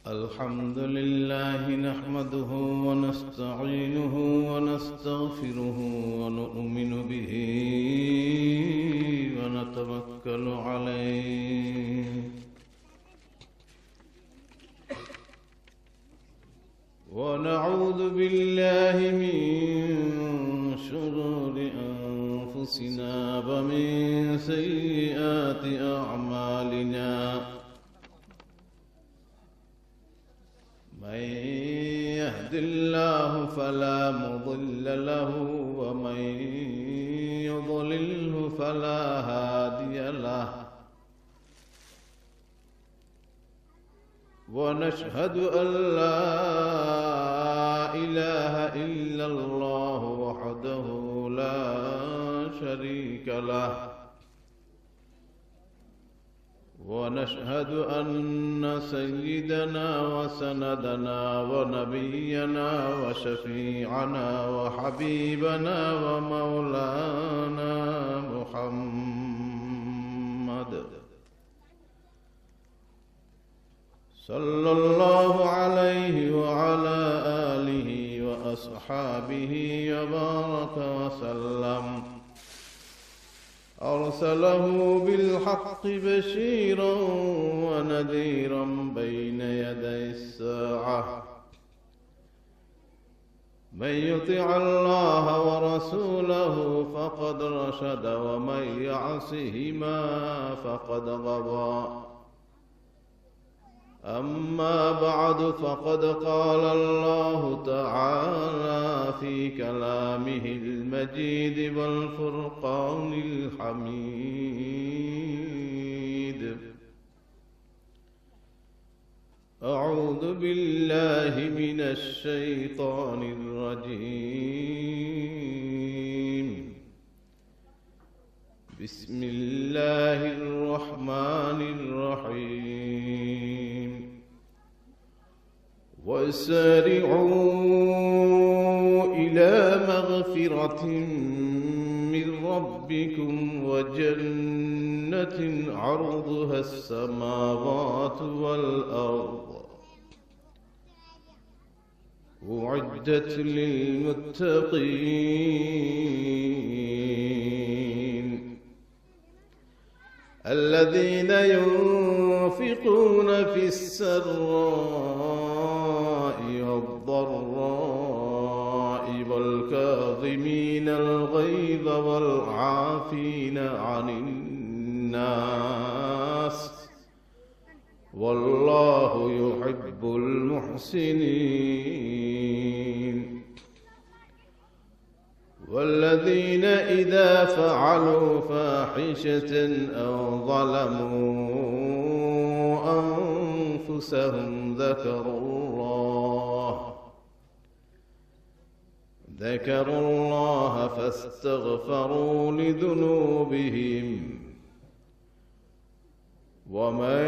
الحمد لله نحمده ونستعينه ونستغفره ونؤمن به ونتوكل عليه ونعوذ بالله من شرور أنفسنا ومن سيئات أعمالنا من يهد الله فلا مضل له ومن يضلله فلا هادي له ونشهد أن لا إله إلا الله وحده لا شريك له ونشهد أن سيدنا وسندنا ونبينا وشفيعنا وحبيبنا ومولانا محمد صلى الله عليه وعلى آله وأصحابه وبارك وسلم أرسله بالحق بشيرا ونذيرا بين يدي الساعة من يطع الله ورسوله فقد رشد ومن يعصهما فقد غوى أما بعد فقد قال الله تعالى في كلامه المجيد والفرقان الحميد أعوذ بالله من الشيطان الرجيم بسم الله الرحمن الرحيم وسارعوا إلى مغفرة من ربكم وجنة عرضها السماوات والأرض أعدت للمتقين الذين ينفقون في السراء والضراء والكاظمين الغيظ والعافين عن الناس والله يحب المحسنين والذين إذا فعلوا فاحشة أو ظلموا أنفسهم ذكروا الله فاستغفروا لذنوبهم ومن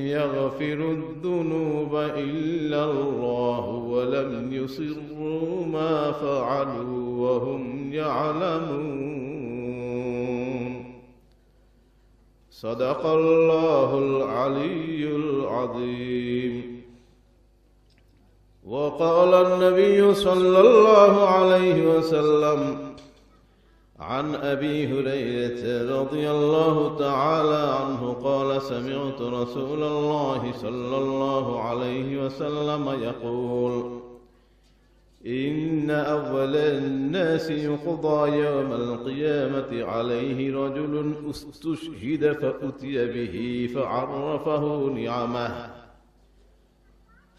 يغفر الذنوب إلا الله ولم يصروا ما فعلوا وهم يعلمون صدق الله العلي العظيم وقال النبي صلى الله عليه وسلم عن أبي هريرة رضي الله تعالى عنه قال سمعت رسول الله صلى الله عليه وسلم يقول إن أول الناس يقضى يوم القيامة عليه رجل استشهد فأتي به فعرفه نعمه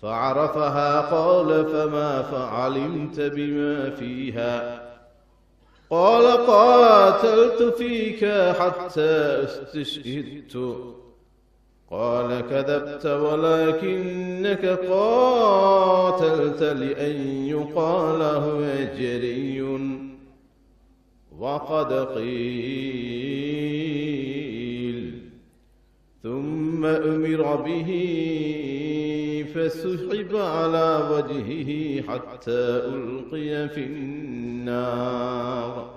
فعرفها قال فما فعلمت بما فيها قال قاتلت فيك حتى استشهدت قال كذبت ولكنك قاتلت لأن يقال هو جري وقد قيل ثم أمر به فسحب على وجهه حتى ألقي في النار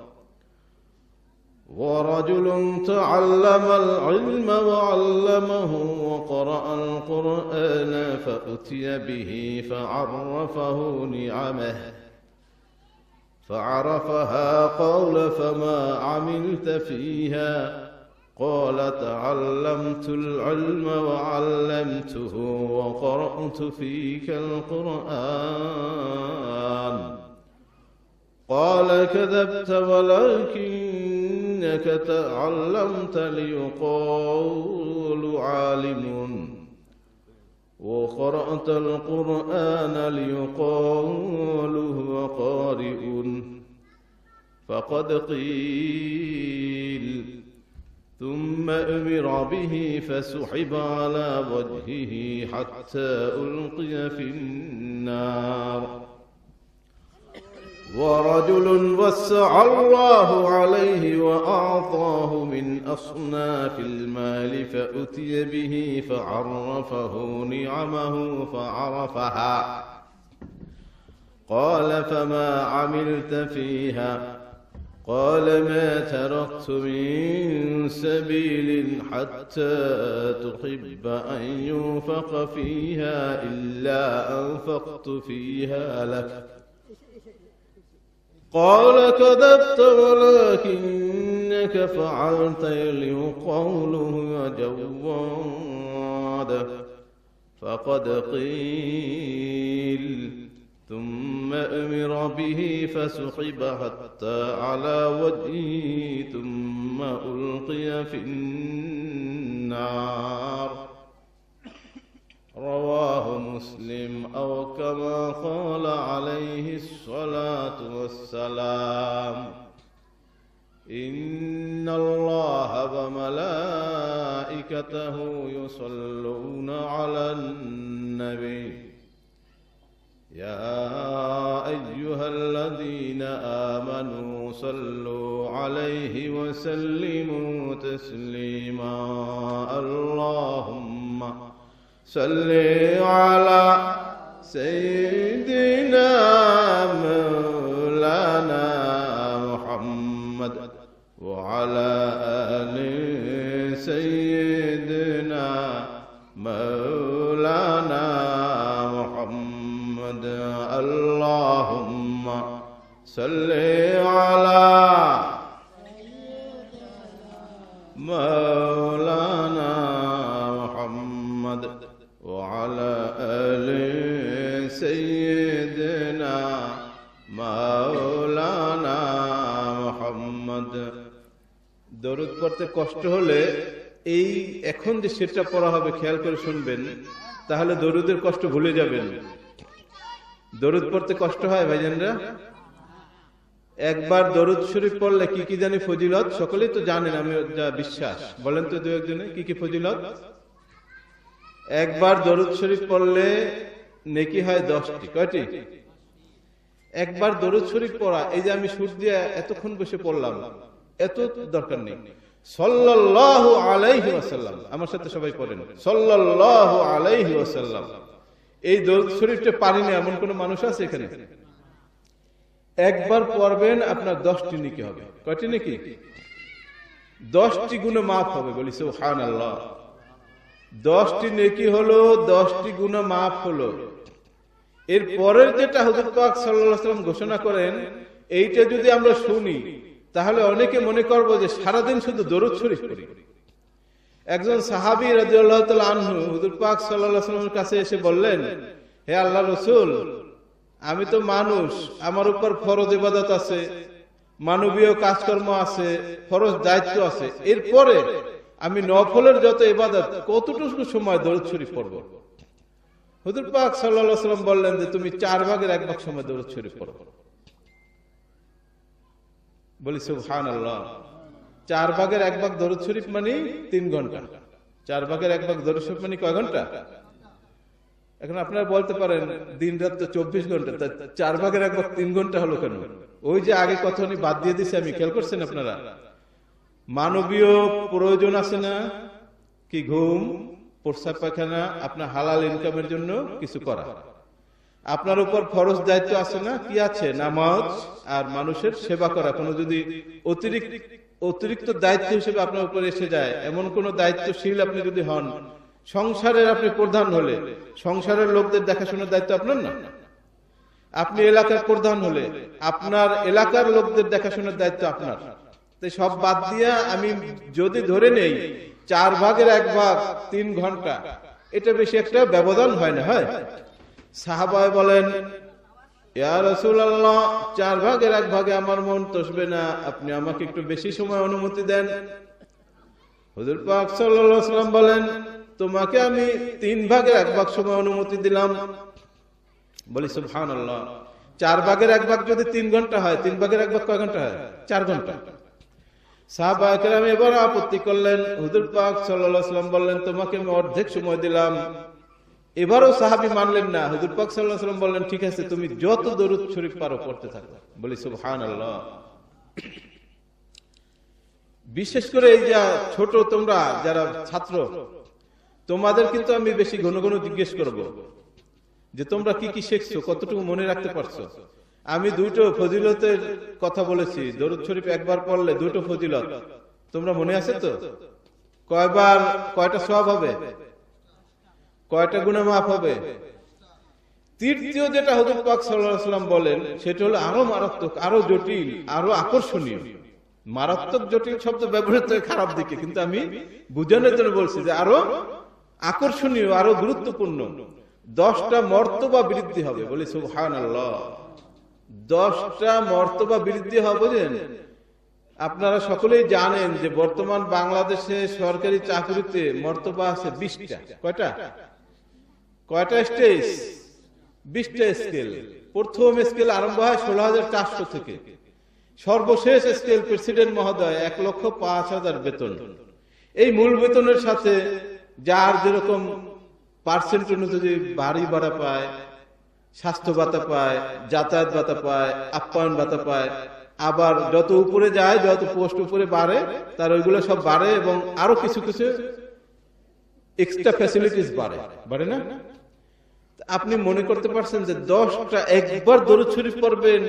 ورجل تعلم العلم وعلمه وقرأ القرآن فأتي به فعرفه نعمه فعرفها قال فما عملت فيها قال تعلمت العلم وعلمته وقرأت فيك القرآن قال كذبت ولكنك تعلمت ليقال عالم وقرأت القرآن ليقال هو قارئ فقد قيل ثم أمر به فسحب على وجهه حتى ألقي في النار ورجل وسع الله عليه وأعطاه من أصناف المال فأتي به فعرفه نعمه فعرفها قال فما عملت فيها قال ما تركت من سبيل حتى تحب أن ينفق فيها إلا أنفقت فيها لك قال كذبت ولكنك فعلت ليقال هو جواد فقد قيل ثم أمر به فسحب حتى على وجهه ثم ألقي في النار رواه مسلم أو كما قال عليه الصلاة والسلام إن الله وملائكته يصلون على النبي يا أيها الذين آمنوا صلوا عليه وسلموا تسليما اللهم صل على سيدنا مولانا محمد وعلى آل سيدنا مولانا محمد اللهم صل على مولانا محمد وعلى آل سيدنا مولانا محمد দরুদ পড়তে কষ্ট হলে এই এখন যে সেটা পড়া হবে খেয়াল করে শুনবেন, তাহলে দরুদের কষ্ট ভুলে যাবেন। দরুদ পড়তে কষ্ট হয় ভাইজানরা? একবার দরুদ শরীফ পড়লে কি কি জানি ফজিলত, সকলেই তো জানেন, আমি যা বিশ্বাস। বলেন তো দু একজনে কি কি ফজিলত? একবার দরুদ শরীফ পড়লে নেকি হয় 10টি। কয়টি? একবার দরুদ শরীফ পড়া, এই যে আমি সুর দিয়ে এতক্ষণ বসে পড়লাম, এত দরকার নেই। সাল্লাল্লাহু আলাইহি ওয়াসাল্লাম, আমার সাথে সবাই পড়েন সাল্লাল্লাহু আলাইহি ওয়াসাল্লাম। এই দরুদ শরীফটা পারি না এমন কোন মানুষ আছে এখানে? একবার পড়বেন আপনার 10টি নেকি হবে। কয়টি নেকি? 10টি গুনাহ মাফ হবে। বলি সুবহানাল্লাহ। 10টি নেকি হলো, 10টি গুনাহ মাফ হলো। এর পরের যেটা হুজুর পাক সাল্লাল্লাহু আলাইহি ওয়াসাল্লাম ঘোষণা করেন, এইটা যদি আমরা শুনি তাহলে অনেকে মনে করবো যে সারাদিন শুধু দরুদ শরীফ পড়ি। একজন সাহাবী রাদিয়াল্লাহু তাআলা আনহু হুজুর পাক সাল্লাল্লাহু আলাইহি ওয়াসাল্লামের কাছে এসে বললেন, হে আল্লাহর রাসূল, আমি তো মানুষ, আমার উপর ফরজ ইবাদত আছে, মানবীয় কাজকর্ম আছে, ফরজ দায়িত্ব আছে, এরপরে আমি নফলের যত ইবাদত কতটুকু সময় দরুদ শরীফ পড়ব? হুজুর পাক সাল্লাল্লাহু আলাইহি ওয়াসাল্লাম বললেন যে তুমি 4 ভাগের 1 ভাগ সময় দরুদ শরীফ পড়ো। বলি সুবহানাল্লাহ। 4 ভাগের 1 ভাগ দরুদ শরীফ মানে 3 ঘন্টা। 4 ভাগের 1 ভাগ দরুদ শরীফ মানে কয় ঘন্টা? এখন আপনারা বলতে পারেন দিন রাত তো 24 ঘন্টা, 4 ভাগের 1 ভাগ 3 ঘন্টা হলো কেন? ওই যে আগে কথা উনি বাদ দিয়ে দিয়েছে, আমি খেয়াল করছেন আপনারা? মানবীয় প্রয়োজন আছে না? কি ঘুম, প্রস্রাব পায়খানা, আপনার হালাল ইনকামের জন্য কিছু করা। আপনার উপর ফরজ দায়িত্ব আছে না? কি আছে? নামাজ আর মানুষের সেবা করা। কোনো যদি অতিরিক্ত দায়িত্ব হিসেবে আপনার উপর এসে যায়, এমন কোন দায়িত্বশীল আপনি যদি হন সংসারের আপনি প্রধান হলে সংসারের লোকদের দেখাশোনার দায়িত্ব আপনার না। আপনি এলাকার প্রধান হলে আপনার এলাকার লোকদের দেখাশোনার দায়িত্ব আপনার। তাই সব বাদ দিয়া আমি যদি ধরে নেই 4 ভাগের 1 ভাগ 3 ঘন্টা, এটা বেশি একটা ব্যবধান হয় না। হয় সাহাবায়ে বলেন, ইয়া রাসূলুল্লাহ, 4 ভাগের 1 ভাগে আমার মন তসবে না, আপনি আমাকে একটু বেশি সময় অনুমতি দেন। হুজুর পাক সাল্লাল্লাহু আলাইহি ওয়াসাল্লাম বলেন, তোমাকে আমি 3 ভাগের 1 ভাগ সময় অনুমতি দিলাম। বলি সুবহানাল্লাহ, 4 ভাগের 1 ভাগ যদি 3 ঘন্টা হয়, 3 ভাগের 1 ভাগ কয় ঘন্টা হয়? 4 ঘন্টা। সাহাবায়ে কেরাম এবার আপত্তি করলেন। হুজুর পাক সাল্লাল্লাহু আলাইহি ওয়াসাল্লাম বললেন, তোমাকে আমি অর্ধেক সময় দিলাম। এবারও সাহাবী মানলেন না। হুজুর পাক সাল্লাল্লাহু আলাইহি ওয়াসাল্লাম বললেন, ঠিক আছে, তুমি যত দরুদ শরীফ পারো পড়তে থাকো। বলি সুবহানাল্লাহ। বিশেষ করে এই যে ছোট তোমরা যারা ছাত্র, তোমাদের কিন্তু আমি বেশি ঘন ঘন জিজ্ঞেস করব যে তোমরা কি কি শিখছো, কতটুকু মনে রাখতে পারছো। আমি 2টো ফজিলতের কথা বলেছি। দরুদ শরীফ একবার পড়লে 2টো ফজিলত, তোমরা মনে আছে তো? কয়বার কয়টা সওয়াব হবে, কয়টা গুনাহ মাফ হবে? তৃতীয় যেটা হুজুর পাক সাল্লাল্লাহু আলাইহি ওয়াসাল্লাম বলেন, সেটা হলো আরো মারাত্মক, আরো জটিল, আরো আকর্ষণীয়। মারাত্মক জটিল শব্দ ব্যবহৃত হয় খারাপ দিকে, কিন্তু আমি বুঝানোর জন্য বলছি যে আরো আকর্ষণীয়, আরো গুরুত্বপূর্ণ। 10টা মর্তবা বৃদ্ধি হবে। বলি সুবহানাল্লাহ। 10টা মর্তবা বৃদ্ধি হবে। বুঝেন, আপনারা সকলেই জানেন যে বর্তমান বাংলাদেশে সরকারি চাকরিতে মর্তবা আছে 20টা। কয়টা স্টেজ? 20টা স্কেল। প্রথম স্কেল আরম্ভ হয় 16,400 থেকে। সর্বশেষ স্কেল প্রেসিডেন্ট মহোদয় 1,05,000 বেতন। এই মূল বেতনের সাথে যার যেরকম পার্সেন্ট অনুযায়ী বাড়ি ভাড়া পায়, স্বাস্থ্য ভাতা পায়, যাতায়াত ভাতা পায়, আপ্যায়ন ভাতা পায়। আবার যত উপরে যায়, যত পোস্ট উপরে বাড়ে, তার ওইগুলো সব বাড়ে এবং আরো কিছু কিছু এক্সট্রা ফ্যাসিলিটিস বাড়ে না? আপনি মনে করতে পারছেন যে 10টা একবার দরুদ শরীফ পড়বেন,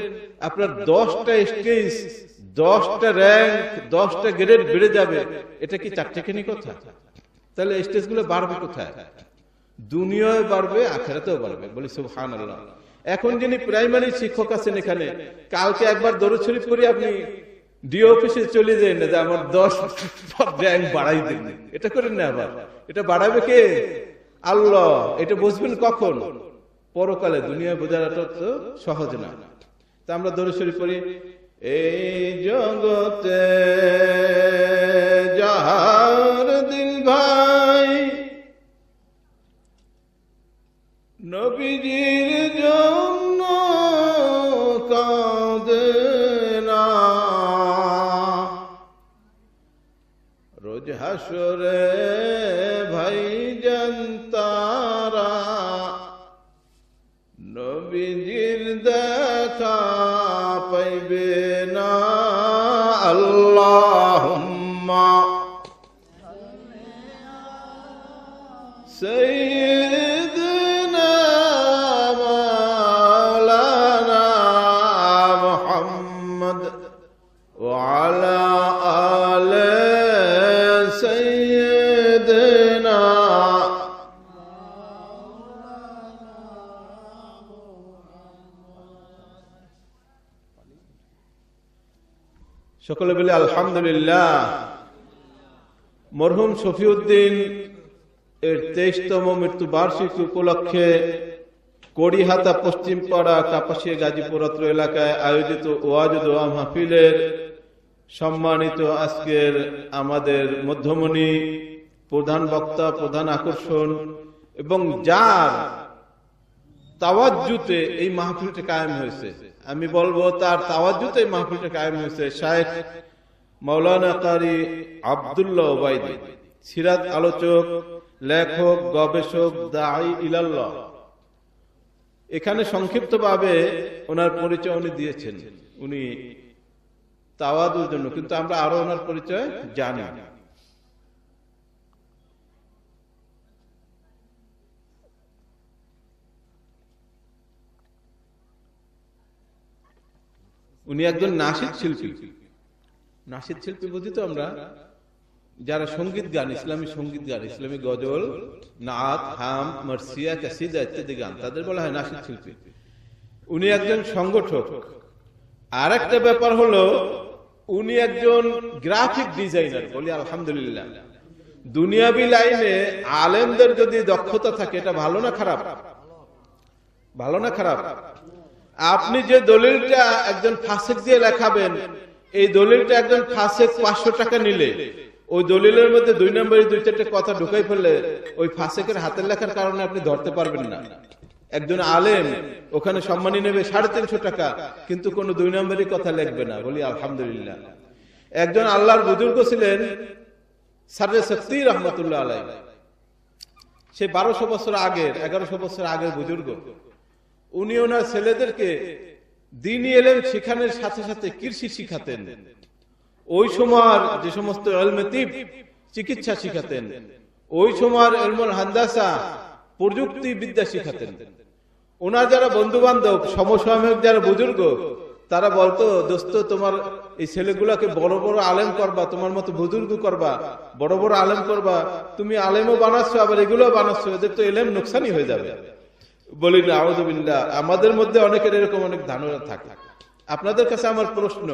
আপনার 10টা স্টেজ, 10টা র‍্যাঙ্ক, 10টা গ্রেড বেড়ে যাবে। এটা কি চারটিখানি কথা? তাহলে স্টেজগুলো বাড়বে কোথায়? দুনিয়ায় বাড়বে, আখিরাতেও বাড়বে। বলি সুবহানাল্লাহ। এখন যিনি প্রাইমারি শিক্ষক আছেন এখানে, কালকে একবার দরুদ শরীফ পড়ে আপনি ডিও অফিসে চলে যান না যে আমার 10 র‍্যাঙ্ক বাড়াই দিন। এটা করেন না। আবার এটা বাড়াবে কে? আল্লাহ। এটা বুঝবেন কখন? পরকালে। দুনিয়ায় বোঝাটা তো সহজ না। তা আমরা দরুদ শরীফ পড়ি, এই জগতে যাহার দিল ভাই নবীজির জন্য কাঁদে না, রোজ হাসরে ভাইজান তারা নবীজির দেখা পাইবে না। আল্লাহুম্মা সাইয়্যিদিনা মাওলানা মুহাম্মদ ওয়া আলা আলি সাইয়্যিদিনা। সকলে বলে আলহামদুলিল্লাহ। মরহুম শফিউদ্দিন এর 23তম মৃত্যু বার্ষিকী উপলক্ষে কড়িহাতা পশ্চিমপাড়া কাপাসিয়া গাজীপুর অত্র এলাকায় আয়োজিত ওয়াজ দোয়া মাহফিলের সম্মানিত আজকের আমাদের মধ্যমণি, প্রধান বক্তা, প্রধান আকর্ষণ এবং যার তাওয়াজ্জুতে এই মাহফিলটা কায়েম হয়েছে, আমি বলবো তার তাওয়াজ্জুতে এই মাহফিলটা কায়েম হয়েছে, শায়েখ মাওলানা কারি আব্দুল্লাহ ওবাইদী, সিরাত আলোচক, লেখক, গবেষক, দাঈ ইলাল্লাহ। এখানে সংক্ষিপ্তভাবে ওনার পরিচয় উনি দিয়েছেন, উনি তাওয়াদুর জন্য, কিন্তু আমরা আরো ওনার পরিচয় জানি। উনি একজন নাশিদ শিল্পী। নাশিদ শিল্পী বুঝি তো আমরা, যারা সঙ্গীত গান, ইসলামী সঙ্গীত গান, ইসলামী গজল, নাত, হাম, মার্সিয়া, কাসিদা ইত্যাদি গান, তাদের বলা হয় নাশিদ শিল্পী। উনি একজন সংগঠক। আর একটা ব্যাপার হলো উনি একজন গ্রাফিক ডিজাইনার। বলি আলহামদুলিল্লাহ। দুনিয়াবি লাইনে আলেমদের যদি দক্ষতা থাকে, এটা ভালো না খারাপ? ভালো না খারাপ? আপনি যে দলিলটা একজন ফাসেক দিয়ে লেখাবেন, এই দলিলটা একজন ফাসেক 500 টাকা নিলে, ওই দলিলের মধ্যে 2 নম্বরে 2-4টা কথা ঢুকাই ফেললে ওই ফাসেকের হাতের লেখার কারণে আপনি ধরতে পারবেন না। একজন আলেম ওখানে সম্মানী নেবে 350 টাকা, কিন্তু কোনো 2 নম্বরের কথা লিখবে না। বলি আলহামদুলিল্লাহ। একজন আল্লাহর বুজুর্গ ছিলেন সাররে শক্তি রহমতুল্লাহ আলাইহি। সে 1200 বছর আগের, 1100 বছর আগের বুজুর্গ। উনি ওনার ছেলেদেরকে দ্বীনি ইলম শিখানোর সাথে সাথে কৃষি শিখাতেন। ওই সময় যে সমস্ত ইলমে তিব, চিকিৎসা শিখাতেন। ওই সময় ইলমুল হান্দাসা, প্রযুক্তি বিদ্যা শিখাতেন। ওনার যারা বন্ধু বান্ধব, সমসাময়িক যারা বুজুর্গ, তারা বলতো, দোস্ত তোমার এই ছেলেগুলাকে বড় বড় আলেম করবা, তোমার মতো বুজুর্গ করবা, বড় বড় আলেম করবা। তুমি আলেমও বানাচ্ছ, আবার এগুলো বানাচ্ছ, এদের তো ইলম নোকসানি হয়ে যাবে। বলি না, আউযু বিল্লাহ। আমাদের মধ্যে অনেকের এরকম অনেক ধারণা থাকে। আপনাদের কাছে আমার প্রশ্ন,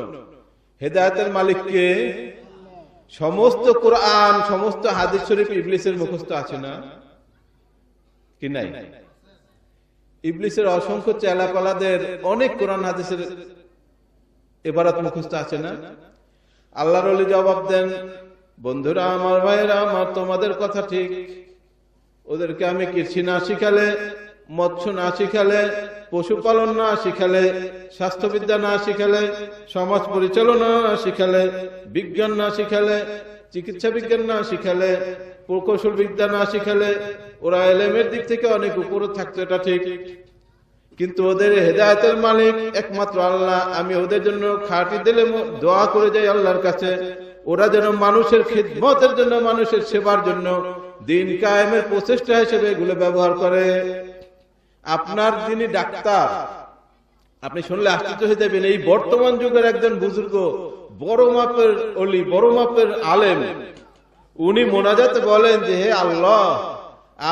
হেদায়েতের মালিক কে? সমস্ত কোরআন, সমস্ত হাদিস শরীফ ইবলিসের মুখস্থ আছে না কি নাই? ইবলিসের অসংখ্য চেলাপালাদের অনেক কোরআন হাদিসের ইবারত মুখস্থ আছে না? আল্লাহর ওলি জবাব দেন, বন্ধুরা আমার, ভাইরা আমার, তোমাদের কথা ঠিক। ওদেরকে আমি কৃষি না শিখালে, মৎস্য না শিখালে, পশুপালন না শিখালে, স্বাস্থ্যবিদ্যা না শিখালে, সমাজ পরিচালনা না শিখালে, বিজ্ঞান না শিখালে, চিকিৎসা বিজ্ঞান না শিখালে, প্রকৌশল বিদ্যা না শিখালে, ওরা ইলমের দিক থেকে অনেক উপরে থাকতো, এটা ঠিক। কিন্তু ওদের হেদায়েতের মালিক একমাত্র আল্লাহ। আমি ওদের জন্য খাঁটি দিলে দোয়া করে যাই আল্লাহর কাছে, ওরা যেন মানুষের খিদমতের জন্য, মানুষের সেবার জন্য, দিন কায়েমের প্রচেষ্টা হিসেবে এগুলো ব্যবহার করে। আপনার যিনি ডাক্তার, আপনি শুনলে আশ্চর্য হয়ে যাবেন, এই বর্তমান যুগের একজন বুজুর্গ, বড় মাপের ওলি, বড় মাপের আলেম, উনি মোনাজাতে বলেন যে, হে আল্লাহ,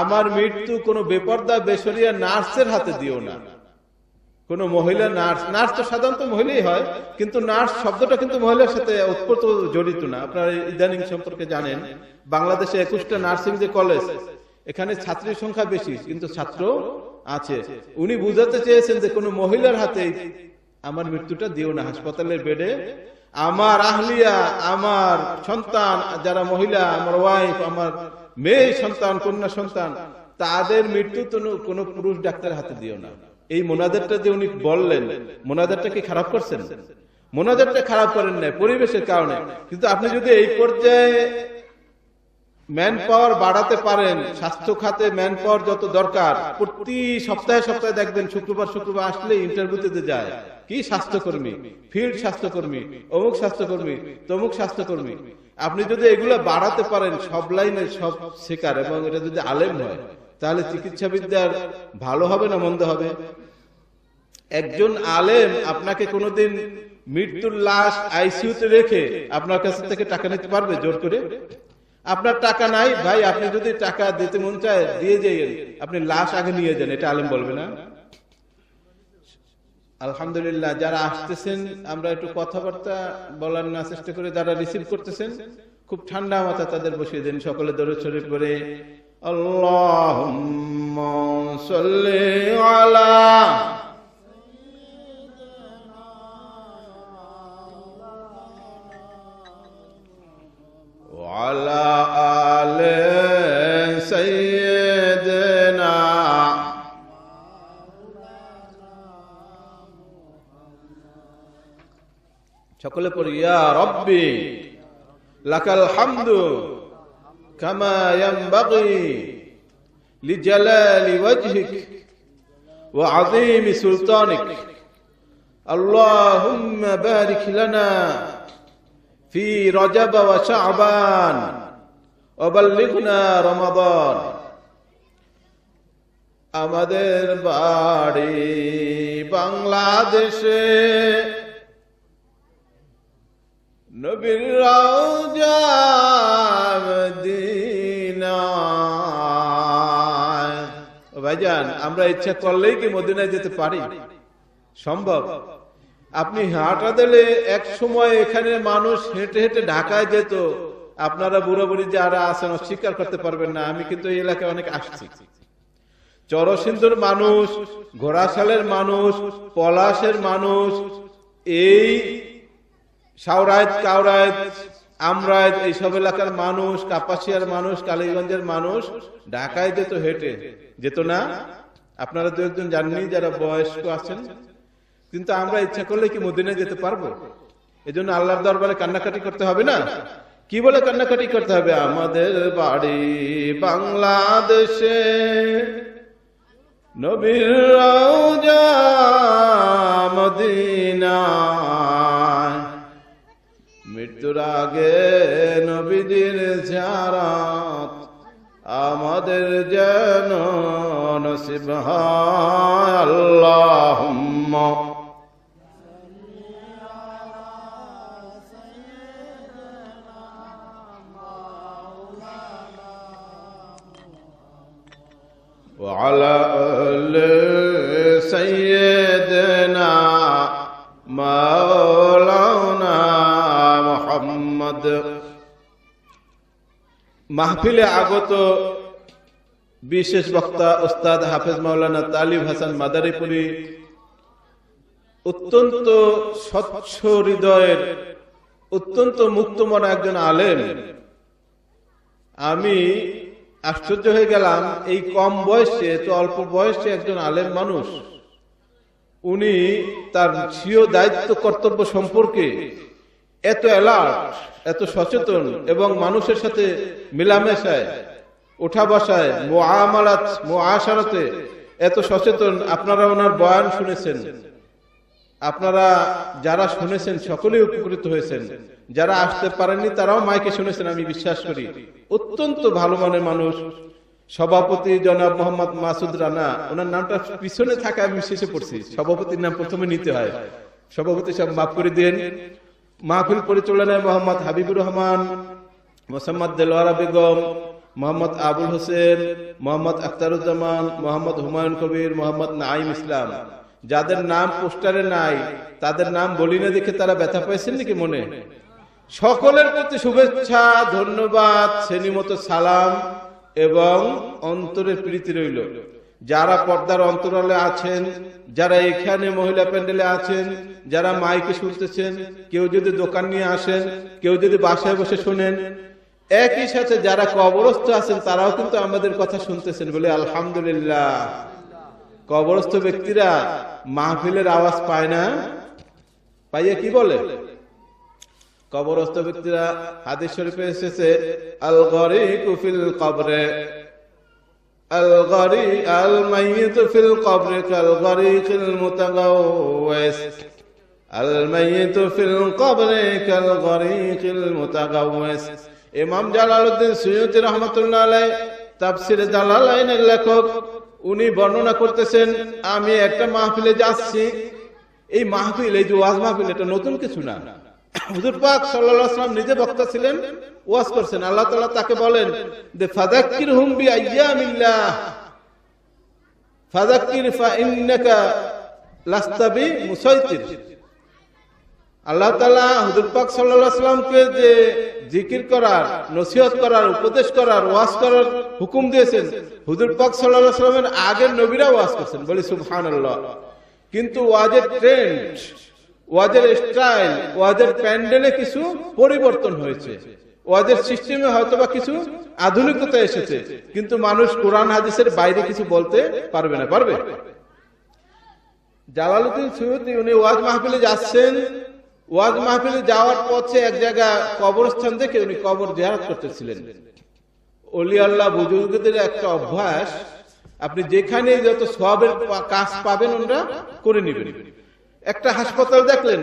আমার মৃত্যু কোনো বেপর্দা বেশরিয়া নার্সের হাতে দিও না। কোন মহিলা নার্স, নার্স তো সাধারণত মহিলাই হয়, কিন্তু নার্স শব্দটা কিন্তু মহিলার সাথে উৎপত্ত জড়িত না। আপনারা ইদানিং সম্পর্কে জানেন, বাংলাদেশে 21টা নার্সিং যে কলেজ, এখানে ছাত্রীর সংখ্যা বেশি, কিন্তু ছাত্র আছে। উনি বুঝাতে চেয়েছেন যে কোন মহিলার হাতে আমার মৃত্যুটা দিও না। হাসপাতালের বেডে আমার আহলিয়া, আমার সন্তান যারা মহিলা, আমার ওয়াইফ, আমার মেয়ে সন্তান, কন্যা সন্তান, তাদের মৃত্যু তো কোনো পুরুষ ডাক্তারের হাতে দিও না। এই মোনাজাতটা যে উনি বললেন, মোনাজাতটা কি খারাপ করছেন? মোনাজাতটা খারাপ করেন না, পরিবেশের কারণে। কিন্তু আপনি যদি এই পর্যায়ে ম্যান পাওয়ার বাড়াতে পারেন, স্বাস্থ্য খাতে ম্যান পাওয়ার যত দরকার, প্রতি সপ্তাহে সপ্তাহে দেখবেন শুক্রবার শুক্রবার আসলে ইন্টারভিউতে যায়, কি স্বাস্থ্যকর্মী, ফিল্ড স্বাস্থ্যকর্মী, অমুক স্বাস্থ্যকর্মী, তমুক স্বাস্থ্যকর্মী। আপনি যদি এগুলো বাড়াতে পারেন, সব লাইনে সব শেখার, এবং এটা যদি আলেম হয়, তাহলে চিকিৎসা বিদ্যার ভালো হবে না মন্দ হবে? একজন আলেম আপনাকে কোনোদিন মৃত্যুর লাশ আইসিইউতে রেখে আপনার কাছ থেকে টাকা নিতে পারবে জোর করে? আপনার টাকা নাই ভাই, আপনি যদি টাকা দিতে মন চায় দিয়ে যাইয়েন, আপনি লাশ আগে নিয়ে যান, এটা আলেম বলবে না? আলহামদুলিল্লাহ, যারা আসতেছেন আমরা একটু কথাবার্তা বলার না চেষ্টা করে, যারা রিসিভ করতেছেন খুব ঠান্ডা মাথা তাদের বসিয়ে দেন। সকলে দরুদ শরীফ পড়ে আল্লাহুম্মা সাল্লি আলা ওয়ালা আলে সাইয়্যিদিনা। সকলে পড়ি ইয়া রাব্বি লাকাল হামদু কামা ইয়ানবাগি লিজালালি ওয়াজহিক ওয়া আযীমি সুলতানিক। আল্লাহুম্মা বারিক লানা ফি রজব ওয়া শাবান ওয়া বাল্লিগনা রমাদান। আমাদের বাড়ি বাংলাদেশে, নবীর রওজা ভাইজান আমরা ইচ্ছা করলেই কি মদিনায় যেতে পারি? সম্ভব? আপনি হাঁটা দিলে এক সময় এখানে মানুষ হেঁটে হেঁটে ঢাকায় যেত। আপনারা বুড়ো বুড়ি যারা আছেন অস্বীকার করতে পারবেন না, আমি কিন্তু এই এলাকায় অনেক আসছি। চরসিন্ধুর মানুষ, ঘোড়াশালের মানুষ, পলাশের মানুষ, এই সাউরাইত, কাউরাইত, আমরাইত এইসব এলাকার মানুষ, কাপাসিয়ার মানুষ, কালীগঞ্জের মানুষ ঢাকায় যেত হেঁটে, যেত না? আপনারা দু একজন জাননি যারা বয়স্ক আছেন। কিন্তু আমরা ইচ্ছা করলে কি মদিনায় যেতে পারবো? এজন্য আল্লাহর দরবারে কান্নাকাটি করতে হবে না? কি বলে কান্নাকাটি করতে হবে? আমাদের বাড়ি বাংলাদেশে, নবীর রওজা মদিনায়, মৃত্যুর আগে নবীজির জিয়ারত আমাদের যেন নসিব হয়। আল্লাহুম্মা وعلى آل سيدنا مولانا محمد। মাহফিলে আগত বিশেষ বক্তা ওস্তাদ হাফেজ মাওলানা তালিব হাসান মাদারীপুরি অত্যন্ত স্বচ্ছ হৃদয়ের, অত্যন্ত মুক্তমনা একজন আলেম। আমি আশ্চর্য হয়ে গেলাম, এই কম বয়সে, তো অল্প বয়সে একজন আলেম মানুষ, উনি তার স্বীয় দায়িত্ব কর্তব্য সম্পর্কে এত অ্যালার্ট, এত সচেতন এবং মানুষের সাথে মেলামেশায়, ওঠা বসায়, মুআমালাত, মুআশারাতে এত সচেতন। আপনারা ওনার বয়ান শুনেছেন, আপনারা যারা শুনেছেন সকলেই উপকৃত হয়েছেন, যারা আসতে পারেননি তারাও মাইকে শুনেছেন আমি বিশ্বাস করি। অত্যন্ত ভালো মানের মানুষ। সভাপতি জনাব মোহাম্মদ মাসুদ রানা, ওনার নামটা পিছনে থাকা আমি শেষে পড়ছি, সভাপতির নাম প্রথমে নিতে হয়। সভাপতি সব মাফ করে দেন। মাহফিল পরিচালনায় মোহাম্মদ হাবিবুর রহমান, মোসাম্মদ দেলোয়ারা বেগম, মোহাম্মদ আবুল হোসেন, মোহাম্মদ আখতারুজ্জামান, মোহাম্মদ হুমায়ুন কবির, মোহাম্মদ নাইম ইসলাম। যাদের নাম পোস্টারে নাই তাদের নাম বলি না দেখে তারা ব্যথা পাইছেন নাকি মনে? সকলের প্রতি শুভেচ্ছা, ধন্যবাদ, শ্রেণীমতো সালাম এবং অন্তরের প্রীতি রইল। যারা পর্দার অন্তরালে আছেন, যারা এখানে মহিলা প্যান্ডেলে আছেন, যারা মাইকে শুনতেছেন, কেউ যদি দোকান নিয়ে আসেন, কেউ যদি বাসায় বসে শোনেন, একই সাথে যারা কবরস্থ আছেন তারাও কিন্তু আমাদের কথা শুনতেছেন, বলে আলহামদুলিল্লাহ। কবরস্থ ব্যক্তিরা মাহফিলের আওয়াজ পায় না, পাইয়ে কি বলে? কবরস্থ ব্যক্তিরা, হাদিস শরীফে এসেছে, আল গরিকু ফিল কবরে, আল গরি আল মাইয়িতু ফিল কবরে কাল গরিকিল মুতাগাওয়িস, আল মাইয়িতু ফিল কবরে কাল গরিকিল মুতাগাওয়িস। ইমাম জালালউদ্দিন সুয়ুতী রাহমাতুল্লাহ আলাইহি তাফসীরে জালালাইনের লেখক, উনি বর্ণনা করতেছেন, আমি একটা মাহফিলে যাচ্ছি। এই মাহফিল, এই যে ওয়াজ মাহফিল, এটা নতুন কিছু না। হুজুর পাক সাল্লাল্লাহু আলাইহি ওয়াসাল্লাম নিজে বক্তা ছিলেন, ওয়াজ করছেন। আল্লাহ তাআলা তাকে বলেন যে ফাযাক্কিরহুম বিআইয়ামিল্লাহ, ফাযাক্কির ফাইন্নাকা লাস্তা বিমুসাইতির। আল্লাহ তাআলা হুজুর পাক সাল্লাল্লাহু আলাইহি ওয়াসাল্লামকে যে জিকির করার, নসিহত করার, উপদেশ করার, ওয়াজ করার হুকুম দিয়েছেন, হুজুর পাক সাল্লাল্লাহু আলাইহি ওয়াসাল্লামের আগের নবীরা ওয়াজ করছেন, বলি সুবহানাল্লাহ। কিন্তু ওয়াজের ট্রেন্ড, ওয়াজের স্টাইল, ওয়াজের প্যান্ডেলে কিছু পরিবর্তন হয়েছে, ওয়াজের সিস্টেমে হয়তোবা কিছু আধুনিকতা এসেছে, কিন্তু মানুষ কোরআন হাদিসের বাইরে কিছু বলতে পারবে না। পারবে? জালালউদ্দিন সুয়ুতী উনি ওয়াজ মাহফিলে যাচ্ছেন, ওয়াজ মাহফিলে যাওয়ার পথে এক জায়গা কবরস্থান দেখে উনি কবর জিয়ারত করতেছিলেন। ওলি আল্লাহ বুজুর্গদের একটা অভ্যাস, আপনি যেখানে যত সওয়াবের কাজ পাবেন ওনারা করে নেবেন। একটা হাসপাতাল দেখলেন,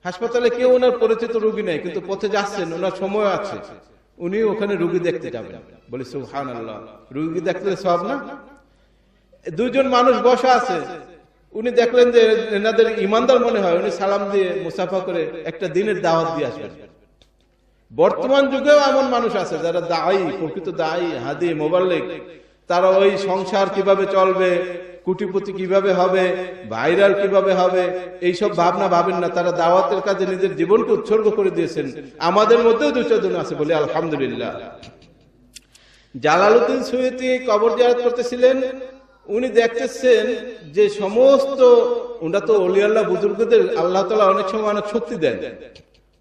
হাসপাতালে কেউ ওনার পরিচিত রোগী নেই, কিন্তু পথে যাচ্ছেন, ওনার সময় আছে, উনি ওখানে রোগী দেখতে যাবেন, বলি সুবহানাল্লাহ। রোগী দেখলে সওয়াব না? দুইজন মানুষ বসা আছে, উনি দেখলেন যে এনাদের ইমানদার মনে হয়, উনি সালাম দিয়ে মুসাফা করে একটা দিনের দাওয়াত দিয়ে আসবেন। বর্তমান যুগেও এমন মানুষ আছে যারা দায়ী, প্রকৃত দায়ী, হাদি, মুবাল্লিগ, তারা ওই সংসার কিভাবে চলবে, কোটিপতি কিভাবে হবে, ভাইরাল কিভাবে হবে, এইসব ভাবনা ভাবেন না। তারা দাওয়াতের কাজে নিজের জীবনকে উৎসর্গ করে দিয়েছেন। আমাদের মধ্যেও 2-4 জন আছে, বলে আলহামদুলিল্লাহ। জালালউদ্দিন সুয়ুতী কবর জিয়ারত করতেছিলেন। উনি দেখতেছেন যে সমস্ত, ওনারা তো ওলি আল্লাহ বুজুর্গদের আল্লাহ তাআলা অনেক সময় অনেক শক্তি দেন।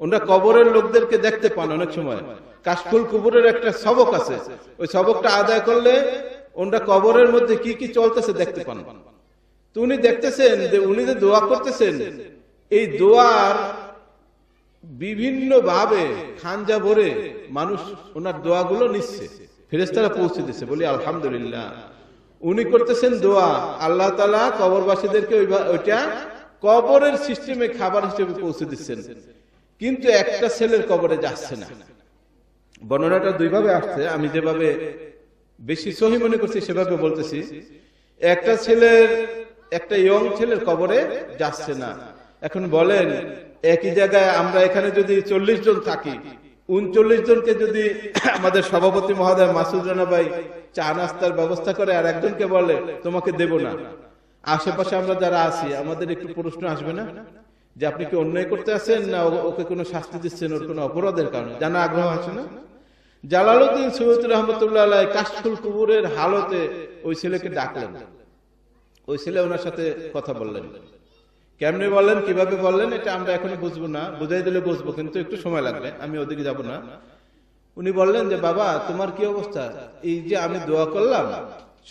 ওনারা কবরের লোকদেরকে দেখতে পান অনেক সময়। কাশফুল কুবুরের একটা সবক আছে, ওই সবকটা আদায় করলে ওনারা কবরের মধ্যে কি কি চলতেছে দেখতে পান। তো উনি দেখতেছেন যে উনি যে দোয়া করতেছেন, এই দোয়ার বিভিন্ন ভাবে খানজা ভরে মানুষ ওনার দোয়াগুলো নিচ্ছে, ফেরেশতারা পৌঁছে দিচ্ছে, বলি আলহামদুলিল্লাহ। উনি করতেছেন দোয়া, আল্লাহ তাআলা কবরবাসীদেরকে ওইটা কবরের সিস্টেমে খাবার হিসেবে পৌঁছে দিচ্ছেন। কিন্তু একটা ছেলের কবরে যাচ্ছে না। বর্ণনাটা 2 ভাবে আসছে, আমি যেভাবে বেশি সহি মনে করছি সেভাবে বলতেছি। একটা ইয়ং ছেলের কবরে যাচ্ছে না। এখন বলেন, একই জায়গায় আমরা এখানে যদি 40 জন থাকি, 39 জনকে যদি আমাদের সভাপতি মহোদয় মাসুদ রানা ভাই চা নাস্তার ব্যবস্থা করে আর একজনকে বলে তোমাকে দেব না, আশেপাশে আমরা যারা আছি আমাদের একটু প্রশ্ন আসবে না যে আপনি কি অন্যায় করতে আছেন, না ওকে কোনো শাস্তি দিচ্ছেন ওর কোনো অপরাধের কারণে? জানা আগ্রহ আছে না? জালালউদ্দিন সুয়ুতী রাহমাতুল্লাহ আলাইহি কাশফুল কুবুরের হালতে ওই ছেলেকে ডাকলেন। ওই ছেলে ওনার সাথে কথা বললেন। কেমনে বললেন, কিভাবে বললেন, এটা আমরা এখনো বুঝবো না, বুঝাই দিলে বুঝবো, কিন্তু একটু সময় লাগবে, আমি ওদিকে যাব না। উনি বললেন যে বাবা তোমার কি অবস্থা, এই যে আমি দোয়া করলাম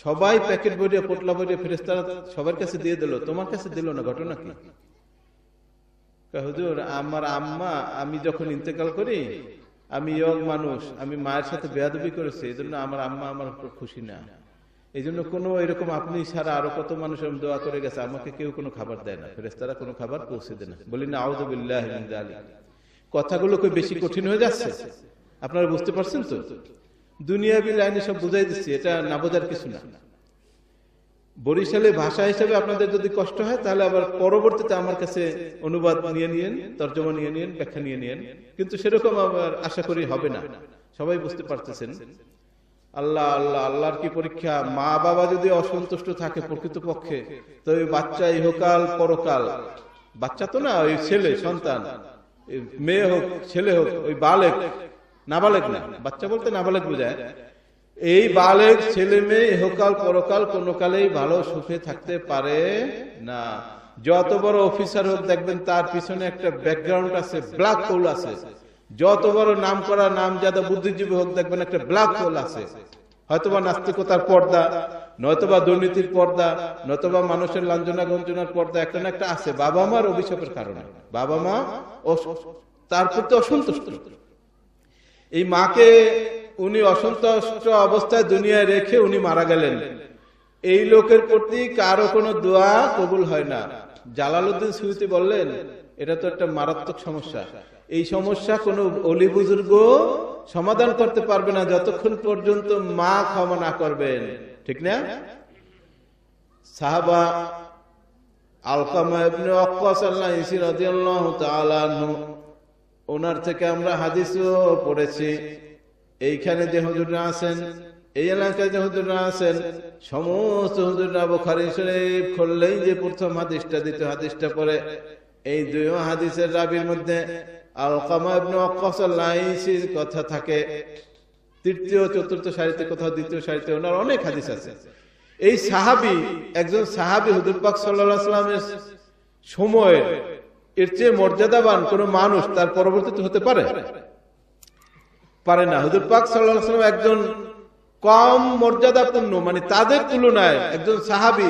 সবাই প্যাকেট ভরিয়ে পোটলা ভরিয়ে ফেরেশতারা সবার কাছে দিয়ে দিল, তোমার কাছে দিল না, ঘটনা কি? হুজুর আমার আম্মা, আমি যখন ইন্তেকাল করি, আমি ইয়ং মানুষ, আমি মায়ের সাথে বেয়াদবি করেছি, এই জন্য আমার আম্মা আমার উপর খুশি না। এই জন্য কোনো এরকম আপনি ছাড়া আরো কত মানুষ দোয়া করে গেছে, আমাকে কেউ কোনো খাবার দেয় না, ফেরেশতারা কোনো খাবার পৌঁছে দেয় না। বলি না আউযু বিল্লাহি মিন যালিক। কথাগুলো কই বেশি কঠিন হয়ে যাচ্ছে? আপনারা বুঝতে পারছেন তো? দুনিয়াবি লাইনে সব বুঝাই দিচ্ছি, এটা না বোঝার কিছু না। বরিশালে ভাষা হিসেবে আপনাদের যদি কষ্ট হয় তাহলে আবার পরবর্তীতে আমার কাছে অনুবাদ নিয়ে নিয়েন, তর্জমা নিয়ে নিয়েন, ব্যাখ্যা নিয়ে নিয়েন, কিন্তু সেরকম আবার আশা করি হবে না। সবাই বুঝতে পারতেছেন। আল্লাহ আল্লাহ আল্লাহর কি পরীক্ষা! মা বাবা যদি অসন্তুষ্ট থাকে প্রকৃতপক্ষে, তো ওই বাচ্চা ইহকাল পরকাল, বাচ্চা তো না, ওই ছেলে সন্তান, মেয়ে হোক ছেলে হোক, ওই বালেক, নাবালেক না, বাচ্চা বলতে নাবালেক বোঝায়, এই বালেক ছেলে মেয়ে ইহকাল পরকাল কোনো কালেই ভালো সুখে থাকতে পারে না। যত বড় অফিসার হোক দেখবেন তার পিছনে একটা ব্যাকগ্রাউন্ড আছে, ব্ল্যাক হোল আছে। যত বড় নাম করা নামজাদা বুদ্ধিজীবী হোক দেখবেন একটা ব্ল্যাক হোল আছে। হয়তোবা নাস্তিকতার পর্দা, নয়তোবা দুর্নীতির পর্দা, নয়তোবা মানুষের লাঞ্ছনা গঞ্জনার পর্দা, একটা না একটা আছে। বাবা মার অভিশাপের কারণে বাবা মা তার প্রতি অসন্তুষ্ট। এই মাকে উনি অসন্তুষ্ট অবস্থায় দুনিয়ায় রেখে উনি মারা গেলেন। এই লোকের প্রতি কারো কোনো দোয়া কবুল হয় না। জালালউদ্দিন সুয়ুতী বললেন এটা তো একটা মারাত্মক সমস্যা। এই সমস্যা কোনো অলি বুজুর্গ সমাধান করতে পারবে না যতক্ষণ পর্যন্ত মা ক্ষমা না করবেন, ঠিক না? সাহাবা আলকামা ইবনে ওয়াক্কাস রাদিয়াল্লাহু তাআলা আনহু, ওনার থেকে আমরা হাদিসও পড়েছি। এইখানে যে হুজুররা আছেন, এই এলাকায় যে হুজুররা আছেন, সমস্ত হুজুররা বুখারী শরীফ খুললেই যে প্রথম হাদিসটা দ্বিতীয় হাদিসটা পড়ে, এই 2 হাদিসের রাবির মধ্যে আলকামা ইবনে ওয়াক্কাস আল-লাইসির কথা থাকে, তৃতীয় চতুর্থ সারিতে কোথাও দ্বিতীয় সারিতে ওনার অনেক হাদিস আছে। এই সাহাবী একজন সাহাবী হুজুর পাক সাল্লাল্লাহু আলাইহি ওয়াসাল্লামের সময়ের এর চেয়ে মর্যাদাবান কোন মানুষ তার পরবর্তীতে হতে পারে না। হুজুর পাক সাল্লাল্লাহু আলাইহি ওয়াসাল্লাম একজন কম মর্যাদাপূর্ণ, মানে তাদের তুলনায় একজন সাহাবী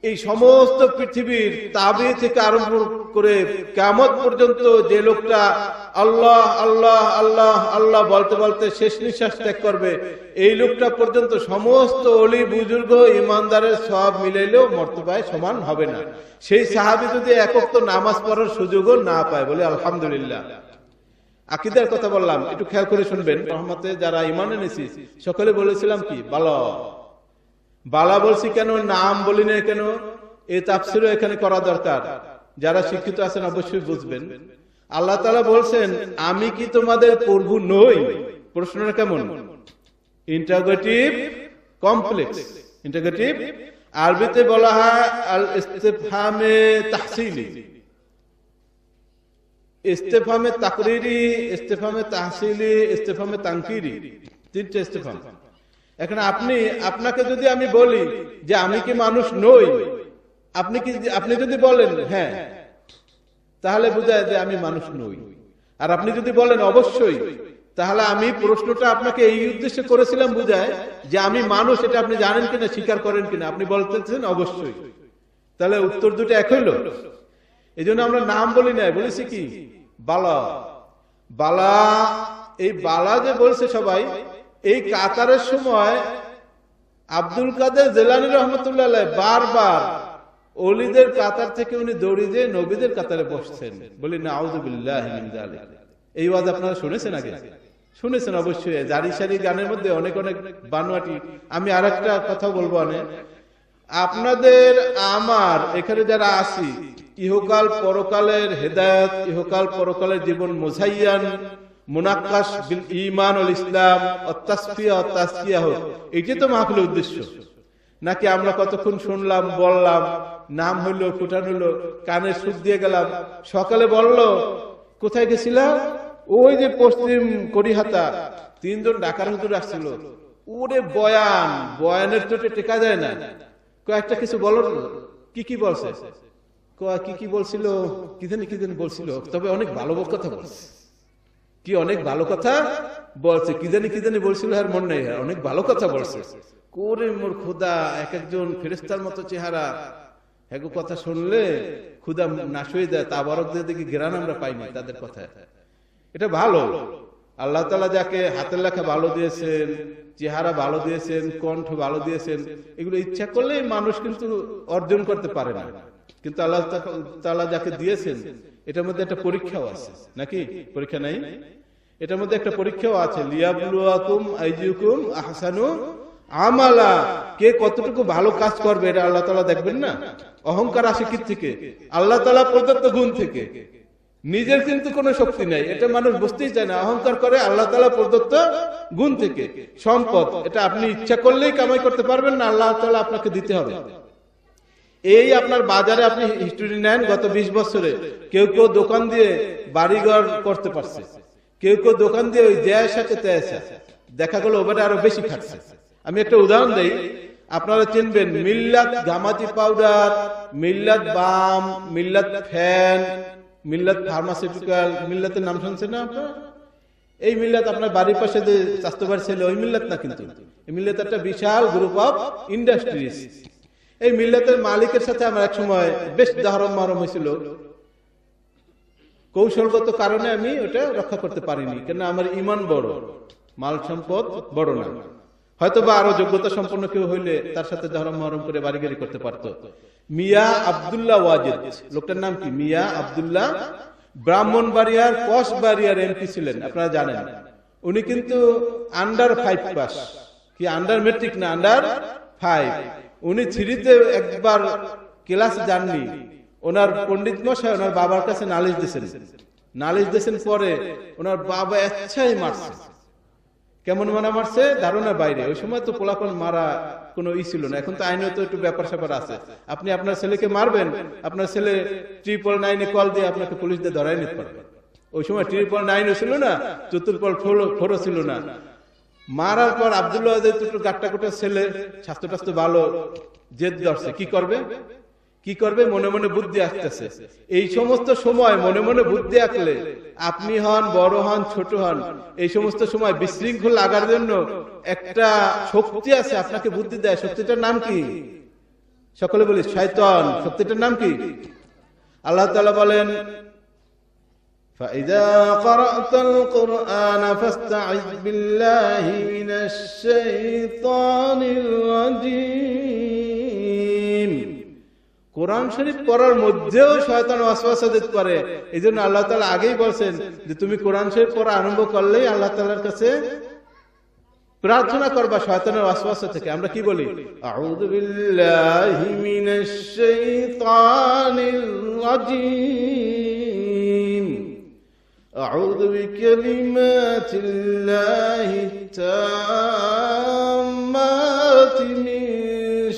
এই সমস্ত পৃথিবীর তাবি থেকে আরম্ভ করে কিয়ামত পর্যন্ত যে লোকটা আল্লাহ আল্লাহ আল্লাহ আল্লাহ বলতে বলতে শেষ নিঃশ্বাস ত্যাগ করবে, এই লোকটা পর্যন্ত সমস্ত ওলি বুজুর্গ ইমানদারের সব মিলাইলেও মর্তবায় সমান হবে না। সেই সাহাবী যদি এক ওয়াক্ত নামাজ পড়ার সুযোগও না পায়, বলে আলহামদুলিল্লাহ। আকীদার কথা বললাম, একটু খেয়াল করে শুনবেন। রহমতে যারা ঈমান এনেছি সকলে বলেছিলাম কি বালা বলছি কেন, নাম বলি না কেন, এই তাফসীরও এখানে করা দরকার। যারা শিক্ষিত আছেন অবশ্যই বুঝবেন। আল্লাহ তাআলা বলছেন আমি কি তোমাদের প্রভু নই? প্রশ্নটা কেমন? Interrogative complex interrogative. আরবিতে বলা হয় আল ইস্তিফহামে তাহসিলি, ইস্তিফহামে তাকরিরি, ইস্তিফহামে তাহসিলি, ইস্তিফহামে তানকিরি, তিনটে ইস্তিফহাম। এখন আপনাকে যদি আমি বলি যে আমি কি মানুষ নই, আপনি যদি বলেন হ্যাঁ, তাহলে বোঝায় যে আমি মানুষ নই। আর আপনি যদি বলেন অবশ্যই, তাহলে আমি প্রশ্নটা আপনাকে এই উদ্দেশ্যে করেছিলাম বোঝায় যে আমি মানুষ, এটা আপনি জানেন কিনা, স্বীকার করেন কিনা। আপনি বলতেছেন অবশ্যই, তাহলে উত্তর দুটো এক হইল। এই জন্য আমরা নাম বলি না, বলেছি কি বালা। বালা, এই বালা যে বলছে সবাই, এই কাতারের সময় আব্দুল কাদের জিলানী রহমতুল্লাহ আলাইহ বারবার ওলিদের কাতার থেকে উনি দৌড়ে যে নবীদের কাতারে বসছেন। বলি নাউযু বিল্লাহি মিন যালিক। এই ওয়াজ আপনারা শুনেছেন আগে? শুনেছেন অবশ্যই। জারি সারি গানের মধ্যে অনেক অনেক বানোয়াটি। আমি আরেকটা কথা বলবো, আপনাদের আমার এখানে যারা আছি, ইহকাল পরকালের হেদায়েত, ইহকাল পরকালের জীবন মুজাইয়ান মুনাক্কাশ বিল ঈমান ওয়াল ইসলাম ওয়াত তাসফিয়া ওয়াত তাসকিয়া হোক, এটাই তো মাহফিলের উদ্দেশ্য। নাকি আমরা কতক্ষণ শুনলাম, বললাম, নাম হইলো, ফুটান হইলো, কানে সুখ দিয়ে গেলাম। সকালে বললো কোথায় গেছিলাম, ওই যে পশ্চিম করিহাতা 3 জন ডাকার হুজুর আসছিল। ওরে বয়ানের চোটে টেকা যায় না। কয়েকটা কিছু বলো, কি বলছে, কি বলছিল, কি জানি বলছিল, তবে অনেক ভালো কথা বলছে। কি অনেক ভালো কথা বলছে, কি জানি বলছিল, আর মনে নেই, অনেক ভালো কথা বলছে। করে মোর খোদা, এক একজন ফেরেশতার মতো চেহারা, এগো কথা শুনলে খুদা নাশ হয়ে যায়। তাবারকদের দিকে ঘেরান আমরা পাইনি তাদের কথায়। এটা ভালো, আল্লাহ তাআলা যাকে হাতের লেখা ভালো দিয়েছেন, চেহারা ভালো দিয়েছেন, কণ্ঠ ভালো দিয়েছেন, এগুলো ইচ্ছা করলেই মানুষ কিন্তু অর্জন করতে পারে না। কিন্তু আল্লাহ তাআলা যাকে দিয়েছেন, এটার মধ্যে একটা পরীক্ষাও আছে, নাকি পরীক্ষা নাই? এটার মধ্যে একটা পরীক্ষাও আছে, লিয়াবলুয়াকুম আইয়ুকুম আহসানু আমালা, কে কতটুকু ভালো কাজ করবে, এটা আল্লাহ তাআলা দেখবেন না। অহংকার আসে কি থেকে? আল্লাহ তাআলা প্রদত্ত গুণ থেকে। নিজের কিন্তু কোনো শক্তি নাই, এটা মানুষ বুঝতেই চায় না। অহংকার করে আল্লাহ তাআলা প্রদত্ত গুণ থেকে। সম্পদ, এটা আপনি ইচ্ছা করলেই কামাই করতে পারবেন না, আল্লাহ তাআলা আপনাকে দিতে হবে। এই আপনার বাজারে আপনি হিস্টরি নেন, গত 20 বছরে কেউ দোকান দিয়ে বাড়িঘর করতে পারছে, কেউ দোকান দিয়ে ওই জায়সাকে তেয়াসা, দেখা গেল ওবারে আরো বেশি খাচ্ছে। আমি একটা উদাহরণ দেই, আপনারা চিনবেন মিল্লাত গামাতি পাউডার, মিল্লাত বাম, মিল্লাত ফ্যান, মিল্লাত ফার্মাসিউটিক্যাল, মিল্লাতের নাম শুনছেন না আপনারা? এই মিল্লাত আপনার বাড়ির পাশে যে স্বাস্থ্য বাড়ি ছিল, ওই মিল্লাত না, কিন্তু এই মিল্লাত একটা বিশাল গ্রুপ অফ ইন্ডাস্ট্রিজ। এই মিল্লাতের মালিকের সাথে আমার এক সময় বেশ দাহরম মারম হয়েছিল। কৌশলগত কারণে আমি ওটা রক্ষা করতে পারিনি, কেন আমার ইমান বড়, মাল সম্পদ বড় না। হয়তো বা আরো যোগ্যতা সম্পন্ন কেউ হইলে তার সাথে দাহরম মারম করে বাড়িগাড়ি করতে পারতো। মিয়া আব্দুল্লাহ ওয়াজিদ, লোকটার নাম কি? মিয়া আব্দুল্লাহ, ব্রাহ্মণবাড়িয়ার কসবাড়িয়ার এমপি ছিলেন, আপনারা জানেন। উনি কিন্তু আন্ডার 5 পাস, কি আন্ডার মেট্রিক না, আন্ডার 5। উনি 3-তে একবার ক্লাস যাননি। ওনার পণ্ডিত মশাই ওনার বাবার কাছে নালিশ দিয়েছেন। পরে ওনার বাবা ইচ্ছাই মারছে। কেমন মারছে? ধারণার বাইরে। ওই সময় তো পোলাপন মারা কোনো ছিল না, এখন তো আইনে তো একটু ব্যাপার স্যাপার আছে। আপনি আপনার ছেলেকে মারবেন, আপনার ছেলে 999-এ কল দিয়ে আপনাকে পুলিশ দিয়ে ধরাই নিতে পারবে। ওই সময় 999 ছিল না, 4 ছিল না। মারার পর আব্দুল্লাহ গাট্টা গোটা ছেলে, স্বাস্থ্য ভালো, জেদ ধরছে। কি করবে মনে মনে বুদ্ধি আসতেছে। এই সমস্ত সময় মনে মনে বুদ্ধি আসলে, আপনি হন, বড় হন, ছোট হন, এই সমস্ত সময় বিশৃঙ্খল লাগার জন্য একটা শক্তি আছে, আপনাকে বুদ্ধি দেয়। শক্তিটার নাম কি? সকলে বলি শয়তান। শক্তিটার নাম কি? আল্লাহ তাআলা বলেন, فَإِذَا قَرَأْتَ الْقُرْآنَ فَاسْتَعِذْ بِاللَّهِ مِنَ الشَّيْطَانِ الرَّجِيمِ। কোরআন শরীফ পড়ার মধ্যেও শয়তান ওয়াসওয়াসা দিতে পারে। এইজন্য আল্লাহ তাআলা আগেই বলেন যে তুমি কোরআন শরীফ পড়া আরম্ভ করলেই আল্লাহ তাআলার কাছে প্রার্থনা করবা শয়তানের ওয়াসওয়াসা থেকে। আমরা কি বলি? আউযু বিল্লাহি মিনাশ শাইতানির রাজীম, আউযু বিকালিমাতিল্লাহি তাম্মাতি من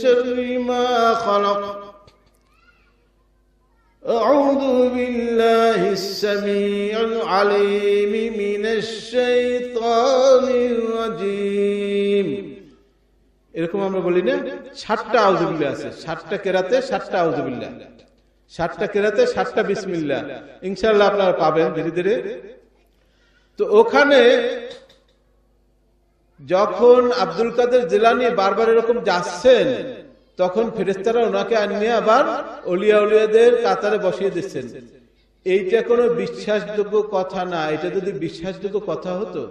شر ما خلق أعوذ بالله السميع العليم من الشيطان الرجيم এরকম আমরা বলি না 7টা আউযুবিল্লাহ আছে 7টা কেরাতে 7টা আউযুবিল্লাহ 7টা কেরাতে 7টা বিসমিল্লাহ ইনশাআল্লাহ আপনারা পাবেন ধীরে ধীরে তো ওখানে যখন আব্দুল কাদের জিলানী বারবার এরকম যাচ্ছেন তখন ফেরেশতারা ওনাকে নিয়ে আবার ওলিয়া উলিয়াদের কাতারে বসিয়ে দিচ্ছেন এইটা কোনো বিশ্বাসযোগ্য কথা না এটা যদি বিশ্বাসযোগ্য কথা হতো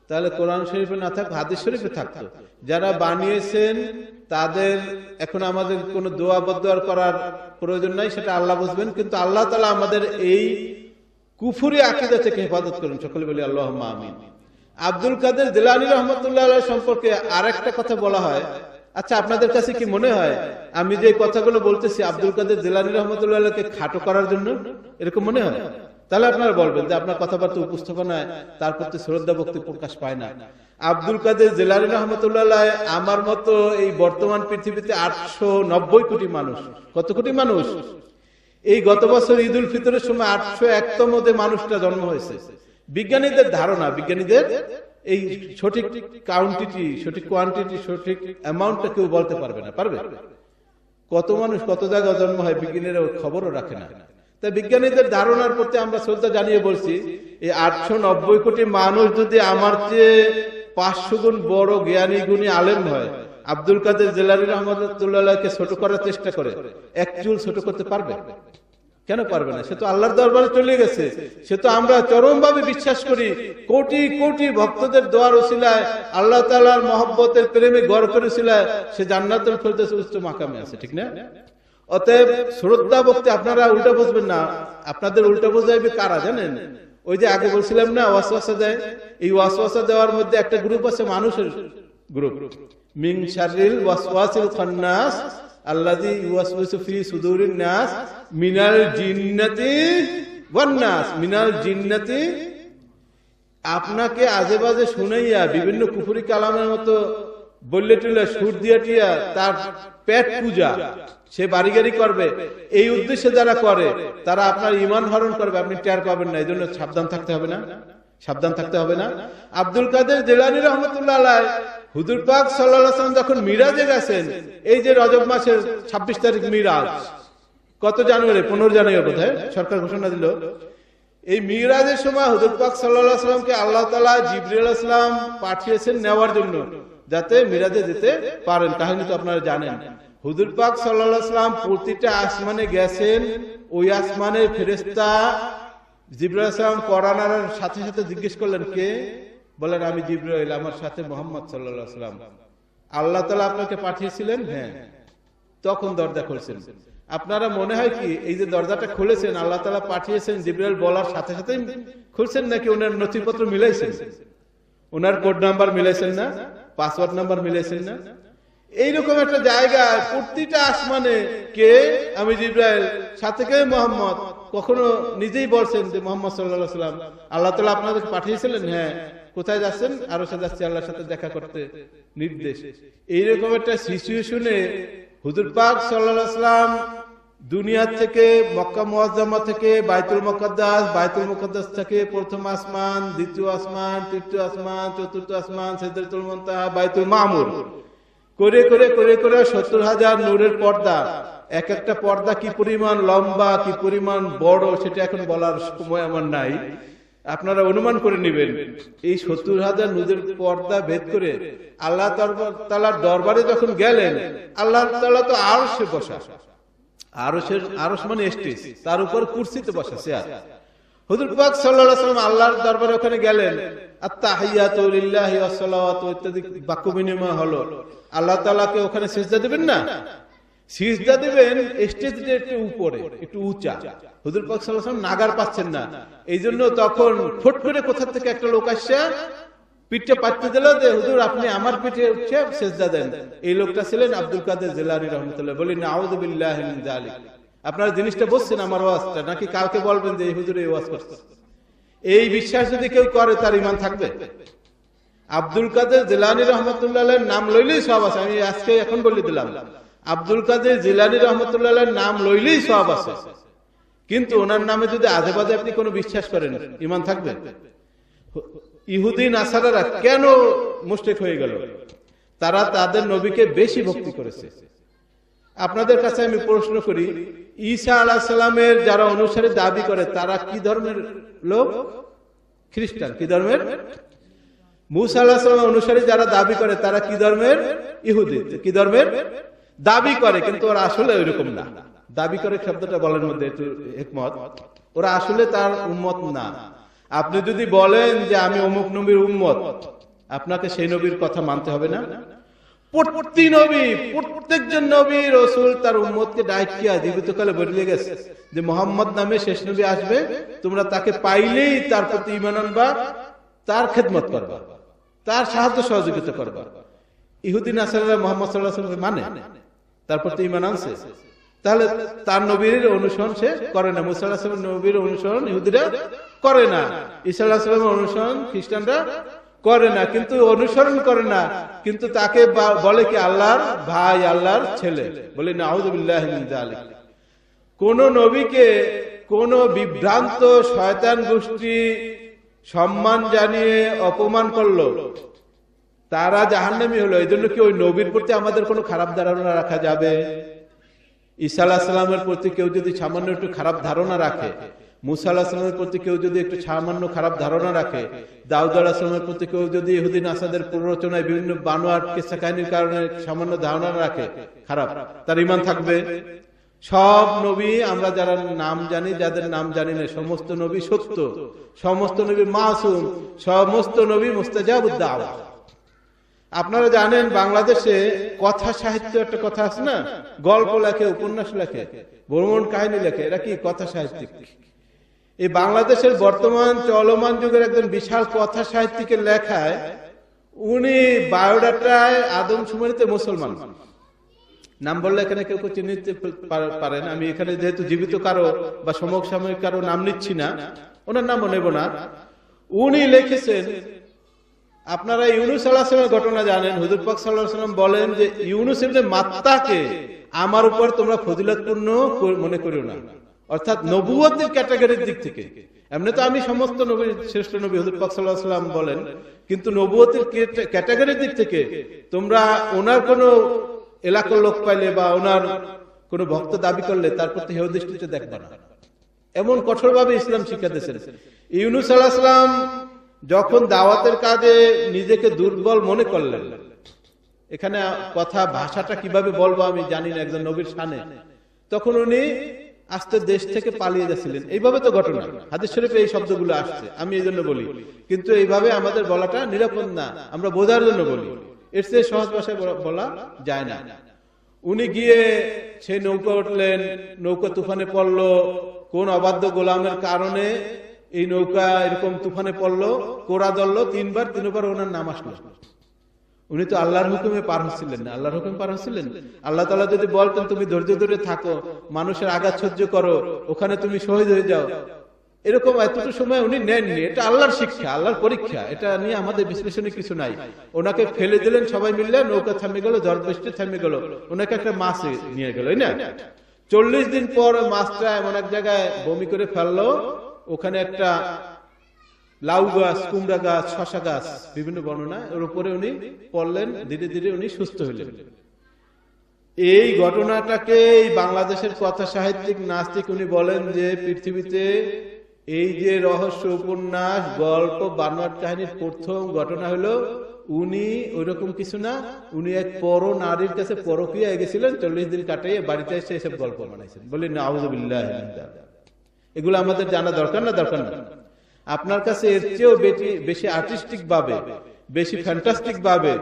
তাহলে কোরআন শরীফে না থাক হাদিস শরীফে থাকতো যারা বানিয়েছেন তাদের এখন আমাদের কোনো দোয়া বদদোয়া করার প্রয়োজন নাই সেটা আল্লাহ বুঝবেন কিন্তু আল্লাহ তাআলা আমাদের এই কুফরি আকীদা থেকে হেফাজত করুন সকলে বলি আল্লাহুম্মা আমিন আব্দুল কাদের জিলানী রাহমাতুল্লাহ আলাইহি সম্পর্কে আরেকটা কথা বলা হয় আচ্ছা আপনাদের কাছে কি মনে হয় আমি যে কথাগুলো বলতেছি আব্দুল কাদের জিলানী রাহমাতুল্লাহ আলাইহিকে খাটো করার জন্য এরকম মনে হয় তাহলে আপনারা বলবেন যে আপনার কথাবার্তা উপস্থাপনায় তার প্রতি শ্রদ্ধা ভক্তি প্রকাশ পায় না আব্দুল কাদের জিলানী রাহমাতুল্লাহ আলাইহি আমার মতো এই বর্তমান পৃথিবীতে 890 কোটি মানুষ কত কোটি মানুষ এই গত বছর ঈদ উল ফিতরের সময় 801তম মানুষটা জন্ম হয়েছে বিজ্ঞানীদের ধারণা বিজ্ঞানীদের এই সঠিক কাউন্টিটি সঠিক কোয়ান্টিটি সঠিক অ্যামাউন্টটা কেউ বলতে পারবে না পারবে কত মানুষ কত জায়গায় জন্ম হয় বিজ্ঞানীরা খবরও রাখে না তাই বিজ্ঞানীদের ধারণার প্রতি আমরা শ্রদ্ধা জানিয়ে বলছি এই 890 কোটি মানুষ যদি আমার চেয়ে 500 গুণ বড় জ্ঞানী গুণী আলেম হয় আব্দুল কাদের জিলানী রাহমাতুল্লাহ আলাইহিকে ছোট করার চেষ্টা করে এক চুল ছোট করতে পারবে কেন পারবে না সে তো আল্লাহর দরবারে চলে গেছে সে তো আমরা চরমভাবে বিশ্বাস করি কোটি কোটি ভক্তদের দোয়ার ওসিলায় আল্লাহ তাআলার মহব্বতের প্রেমে গড় করেছিলায় সে জান্নাতুল ফেরদৌসে উচ্চ মাকামে আছে ঠিক না অতএব শ্রদ্ধা ভক্তি আপনারা উল্টা বুঝবেন না আপনাদের উল্টা বোঝাইবে কারা জানেন ওই যে আগে বলছিলাম না ওয়াসওয়াসা দেয় এই ওয়াসওয়াসা দেওয়ার মধ্যে একটা গ্রুপ আছে মানুষের গ্রুপ মিন শাররিল ওয়াসওয়াসিল খান্নাস আল্লাযী ইউওয়াসওয়িসু ফি সুদুরিন নাস মিনাল জিন্নাতি ওয়ান নাস মিনাল জিন্নাতি আপনাকে আজেবাজে শুনাইয়া বিভিন্ন কুফরি কালামের মতো বললে টুলে সুর দিয়া টিয়া তার পেট পূজা সে বাড়িগাড়ি করবে এই উদ্দেশ্যে যারা করে তারা আপনার ঈমান হরণ করবে আপনি টের পাবেন না এইজন্য সাবধান থাকতে হবে না সাবধান থাকতে হবে না আব্দুল কাদের জিলানী রাহমাতুল্লাহ আলাইহি হুজুর পাক সাল্লাল্লাহু আলাইহি ওয়াসাল্লাম যখন মিরাজে গেছেন এই যে রজব মাসের 26 তারিখ মিরাজ কত জানুয়ারি 15 জানুয়ারি বোধহয় সরকার ঘোষণা দিল এই মিরাজের সময় হুজুর পাক সাল্লাল্লাহু আলাইহি ওয়াসাল্লামকে আল্লাহ তাআলা জিবরিল আলাইহিস সালাম পাঠিয়েছেন নেওয়ার জন্য যাতে মিরাজে যেতে পারেন কাহিনী তো আপনারা জানেন হুজুর পাক সাল্লাল্লাহু আলাইহি ওয়াসাল্লাম প্রতিটা আসমানে গেছেন ওই আসমানের ফেরেশতা জিবরিল আলাইহিস সালাম কোরআনের সাথে সাথে জিজ্ঞেস করলেন কে বলেন আমি জিবরাইল আমার সাথে মুহাম্মদ সাল্লাল্লাহু আলাইহি ওয়াসাল্লাম আল্লাহ তাআলা আপনাকে পাঠিয়েছিলেন হ্যাঁ তখন দরজা খুলছেন আপনারা মনে হয় কি এই যে দরজাটা খুলেছেন আল্লাহ তাআলা পাঠিয়েছেন জিবরাইল বলার সাথে সাথেই খুলছেন নাকি ওনার নথিপত্র মিলাইছেন ওনার কোড নাম্বার মিলাইছেন না পাসওয়ার্ড নাম্বার মিলাইছেন না এইরকম একটা জায়গায় প্রতিটা আসমানে কে আমি জিবরাইল সাথে কে মুহাম্মদ কখনো নিজেই বলছেন যে মুহাম্মদ সাল্লাল্লাহু আলাইহি ওয়াসাল্লাম আল্লাহ তাআলা আপনাদেরকে পাঠিয়েছিলেন হ্যাঁ কোথায় যাচ্ছেন আরশে যাচ্ছি আল্লাহর সাথে দেখা করতে নির্দেশ এইরকম একটা সিচুয়েশনে হুজুর পাক সাল্লাল্লাহু আলাইহি ওয়াসাল্লাম দুনিয়া থেকে মক্কা মুআজ্জামা থেকে বাইতুল মুকাদ্দাস থেকে প্রথম আসমান দ্বিতীয় আসমান তৃতীয় আসমান চতুর্থ আসমান সিদরাতুল মুনতাহা বাইতুল মামুর করে করে করে করে 70,000 নূরের পর্দা এক একটা পর্দা কি পরিমাণ লম্বা কি পরিমাণ বড় সেটা এখন বলার সময় আমার নাই আপনারা অনুমান করে নেবেন এই 70,000 নূরের পর্দা ভেদ করে আল্লাহ তাআলার দরবারে যখন গেলেন আল্লাহ তাআলা তো আরশে বসা আরশ মানে স্টেজ তার উপর কুরসিতে বসা চেয়ার হুজুর পাক সাল্লাল্লাহু আলাইহি ওয়াসাল্লাম আল্লাহর দরবারে ওখানে গেলেন আত-তাহিয়াতু লিল্লাহি ওয়াস-সালাওয়াতু ইত্যাদি বাক্য বিনিময় হলো আল্লাহ তাআলাকে ওখানে সিজদা দিবেন না সিজদা দিবেন স্টেজের একটু উপরে একটু উঁচা হুজুর পাক সাল্লাল্লাহু আলাইহি ওয়াসাল্লাম নাগার পাচ্ছেন না এইজন্য তখন ফট করে কোথা থেকে একটা লোক আসছে পিঠে পাততে দিল যে হুজুর আপনি আমার পিঠে উঠে সিজদা দেন এই লোকটা ছিলেন আব্দুল কাদের জিলানী রাহমাতুল্লাহ বলেন নাউযু বিল্লাহি মিন যালিক আপনারা জিনিসটা বুঝছেন আমার ওয়াজটা নাকি কালকে বলবেন যে এই হুজুর এই ওয়াজ করছে এই বিশ্বাস যদি কেউ করে তার ঈমান থাকবে আব্দুল কাদের জিলানী রহমতুল্লাহ আলাইহির নাম লইলেই সওয়াব আছে। আমি আজকে এখন বলে দিলাম, আব্দুল কাদের জিলানী রহমতুল্লাহ আলাইহির নাম লইলেই সওয়াব আছে, কিন্তু ওনার নামে যদি আজে বাজে আপনি কোনো বিশ্বাস করেন, ঈমান থাকবে? ইহুদি নাসারারা কেন মুশরিক হয়ে গেল? তারা তাদের নবীকে বেশি ভক্তি করেছে। আপনাদের কাছে আমি প্রশ্ন করি, ঈসা আলাইহিস সালামের যারা অনুসারী দাবি করে তারা কি ধর্মের লোক? খ্রিস্টান। কি ধর্মের? মুসা আলাইহিস সালামের অনুসারী যারা দাবি করে তারা কি ধর্মের? ইহুদি। কি ধর্মের? দাবি করে, কিন্তু ওরা আসলে ওইরকম না। দাবি করে শব্দটা বলার মধ্যে একটু একমত, ওরা আসলে তার উম্মত না। আপনি যদি বলেন যে আমি অমুক নবীর উম্মত, আপনাকে সেই নবীর কথা মানতে হবে না? প্রত্যেকজন নবী রাসূল তার উম্মতকে ডাকিয়া জীবিতকালে বলে গেছে যে মুহাম্মদ নামে শেষ নবী আসবে, তোমরা তাকে পাইলেই তার প্রতি ঈমান আনবা, তার খেদমত করবা, তার সাহায্য সহযোগিতা করবা। ইহুদি নাসারারা মুহাম্মদ সাল্লাল্লাহু আলাইহি ওয়াসাল্লাম মানে, তার প্রতি ঈমান আনছে, তাহলে তার নবীর অনুসরণ সে করে না। মুসা আলাইহিস সালামের নবীর অনুসরণ ইহুদিরা করে না, ঈসা আলাইহিস সালামের অনুসরণ খ্রিস্টানরা করে না, কিন্তু অনুসরণ করে না, কিন্তু তাকে বলে কি আল্লাহর ভাই, আল্লাহর ছেলে, বলে নাউযু বিল্লাহি মিন যালিক। কোন নবীকে কোন বিভ্রান্ত শয়তান গোষ্ঠী সম্মান জানিয়ে অপমান করলো, তারা জাহান্নামী হলো। এই জন্য কি ওই নবীর প্রতি আমাদের কোনো খারাপ ধারণা রাখা যাবে? ঈসা আলাইহিস সালামের প্রতি কেউ যদি সামান্য একটু খারাপ ধারণা রাখে, মুসা আলাইহিস সালামের প্রতি কেউ যদি একটু সামান্য খারাপ ধারণা রাখে, দাউদ আলাইহিস সালামের প্রতি কেউ যদি ইহুদি নাসাদের প্ররোচনায় বিভিন্ন বানোয়াট কিসসা কাহিনীর কারণে সামান্য ধারণা রাখে খারাপ, তার ঈমান থাকবে? সব নবী আমরা যারা নাম জানি, যাদের নাম জানি না, সমস্ত নবী সত্য, সমস্ত নবী মাসুম, সমস্ত নবী মুস্তাজাবুদ দাওয়া। আপনারা জানেন বাংলাদেশে কথা সাহিত্য একটা কথা আছে না, গল্প লেখে, উপন্যাস লেখে, ভ্রমণ কাহিনী লেখে, এরা কি কথা সাহিত্যিক? এই বাংলাদেশের বর্তমান চলমান যুগের একজন বিশাল কথা সাহিত্যিকের লেখায় উনি বায়োডাটায় আদমশুমারিতে মুসলমান, নাম বললে এখানে কেউ কেউ চিনতে পারেন, আমি এখানে যেহেতু জীবিত কারো বা সমসাময়িক কারো নাম নিচ্ছি না, ওনার নামও নেব না। উনি লিখেছেন, আপনারা ইউনুস আলাইহিস সালামের ঘটনা জানেন, হুজুর পাক সাল্লাল্লাহু আলাইহি ওয়াসাল্লাম বলেন যে ইউনুস ইবনে মাত্তাকে আমার উপর তোমরা ফজিলতপূর্ণ মনে করিও না, অর্থাৎ নবুয়তের ক্যাটাগরির দিক থেকে। এমনি তো আমি সমস্ত নবীর শ্রেষ্ঠ নবী, হুজুর পাক সাল্লাল্লাহু আলাইহি ওয়াসাল্লাম বলেন, কিন্তু নবুয়তের ক্যাটাগরির দিক থেকে তোমরা ওনার কোনো এলাকার লোক পাইলে বা ওনার কোনো ভক্ত দাবি করলে তার প্রতি হেয় দৃষ্টিতে দেখবা না, এমন কঠোরভাবে ইসলাম শিক্ষা দিয়েছেন। ইউনুস আলাইহিস সালাম যখন দাওয়াতের কাজে নিজেকে দুর্বল মনে করলেন, এখানে কথা ভাষাটা কিভাবে বলবো আমি জানি না একজন নবীর শানে, তখন উনি আস্তে দেশ থেকে পালিয়ে যাচ্ছিলেন। এইভাবে তো ঘটনা, হাদিস শরীফে এই শব্দগুলো আসছে, আমি এই জন্য বলি, কিন্তু এইভাবে আমাদের বলাটা নিরাপদ না, আমরা বোঝার জন্য বলি, এর চেয়ে সহজ ভাষায় বলা যায় না। উনি গিয়ে সেই নৌকা উঠলেন, নৌকা তুফানে পড়লো, কোন অবাধ্য গোলামের কারণে এই নৌকা এরকম তুফানে পড়লো, কোরা ধরলো, তিনবার ওনার নাম আসলো। উনি তো আল্লাহর হুকুমে পার হচ্ছিলেন না, আল্লাহর হুকুমে পার হচ্ছিলেন। আল্লাহ তাআলা যদি বলতেন তুমি ধৈর্য ধরে থাকো, মানুষের আঘাত সহ্য করো, ওখানে তুমি শহীদ হয়ে যাও, এরকম এতটুকু সময় উনি নেননি। এটা আল্লাহর শিক্ষা, আল্লাহর পরীক্ষা, এটা নিয়ে আমাদের বিশ্লেষণে কিছু নাই। ওনাকে ফেলে দিলেন, সবাই মিললে নৌকা থেমে গেল, ঝড় বৃষ্টি থেমে গেল, ওনাকে একটা মাছ নিয়ে গেল, না 40 দিন পর মাছটা এমন এক জায়গায় বমি করে ফেললো, ওখানে একটা লাউ গাছ, কুমড়া গাছ, শশা গাছ, বিভিন্ন বর্ণনা, ওর উপরে উনি পড়লেন, ধীরে ধীরে উনি সুস্থ হইলেন। এই ঘটনাটাকে এই বাংলাদেশের কথা সাহিত্যিক নাস্তিক উনি বলেন যে পৃথিবীতে এই যে রহস্য উপন্যাস, গল্প, বানোয়াট কাহিনীর প্রথম ঘটনা হলো উনি ওইরকম কিছু না, উনি এক পর নারীর কাছে পরকীয়া গেছিলেন, 40 দিন কাটাইয়ে বাড়িতে এসে এসব গল্প বানাইছেন। বলি নাউযু বিল্লাহি মিন যালিক। এগুলো আমাদের জানা দরকার না? দরকার না। আপনার কাছে এর চেয়েও বেশি আর্টিস্টিক ভাবে, বেশি ফ্যান্টাস্টিক ভাবে,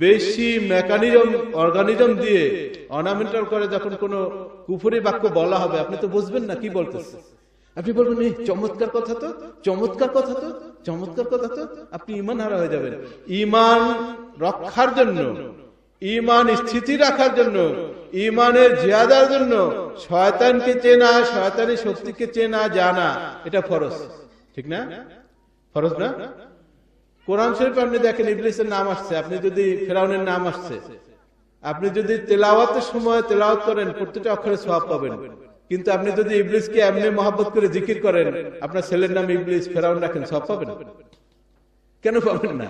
বেশি মেকানিজম অর্গানিজম দিয়ে অর্নামেন্টাল করে যখন কোনো কুফরি বাক্য বলা হবে, আপনি তো বুঝবেন না কি বলতেছে। আপনি বলবেন এই চমৎকার কথা তো, চমৎকার কথা তো, চমৎকার কথা তো, আপনি ঈমান হারা হয়ে যাবেন। ঈমান রক্ষার জন্য, ঈমান স্থিতি রাখার জন্য, ঈমানের জিয়াদার জন্য শয়তানকে চেনা, শয়তানি শক্তিকে চেনা জানা, এটা ফরজ, ঠিক না? ফরজ না? কোরআন শরীফে আপনি দেখেন ইবলিসের নাম আসছে, আপনি যদি ফেরাউনের নাম আসছে, আপনি যদি তেলাওয়াতের সময় তেলাওয়াত করেন প্রত্যেকটা অক্ষরে সওয়াব পাবেন। কিন্তু আপনি যদি ইবলিসকে এমনি মহব্বত করে জিকির করেন, আপনার ছেলের নাম ইবলিস, ফেরাউন রাখেন, সওয়াব পাবেন? কেন পাবেন না?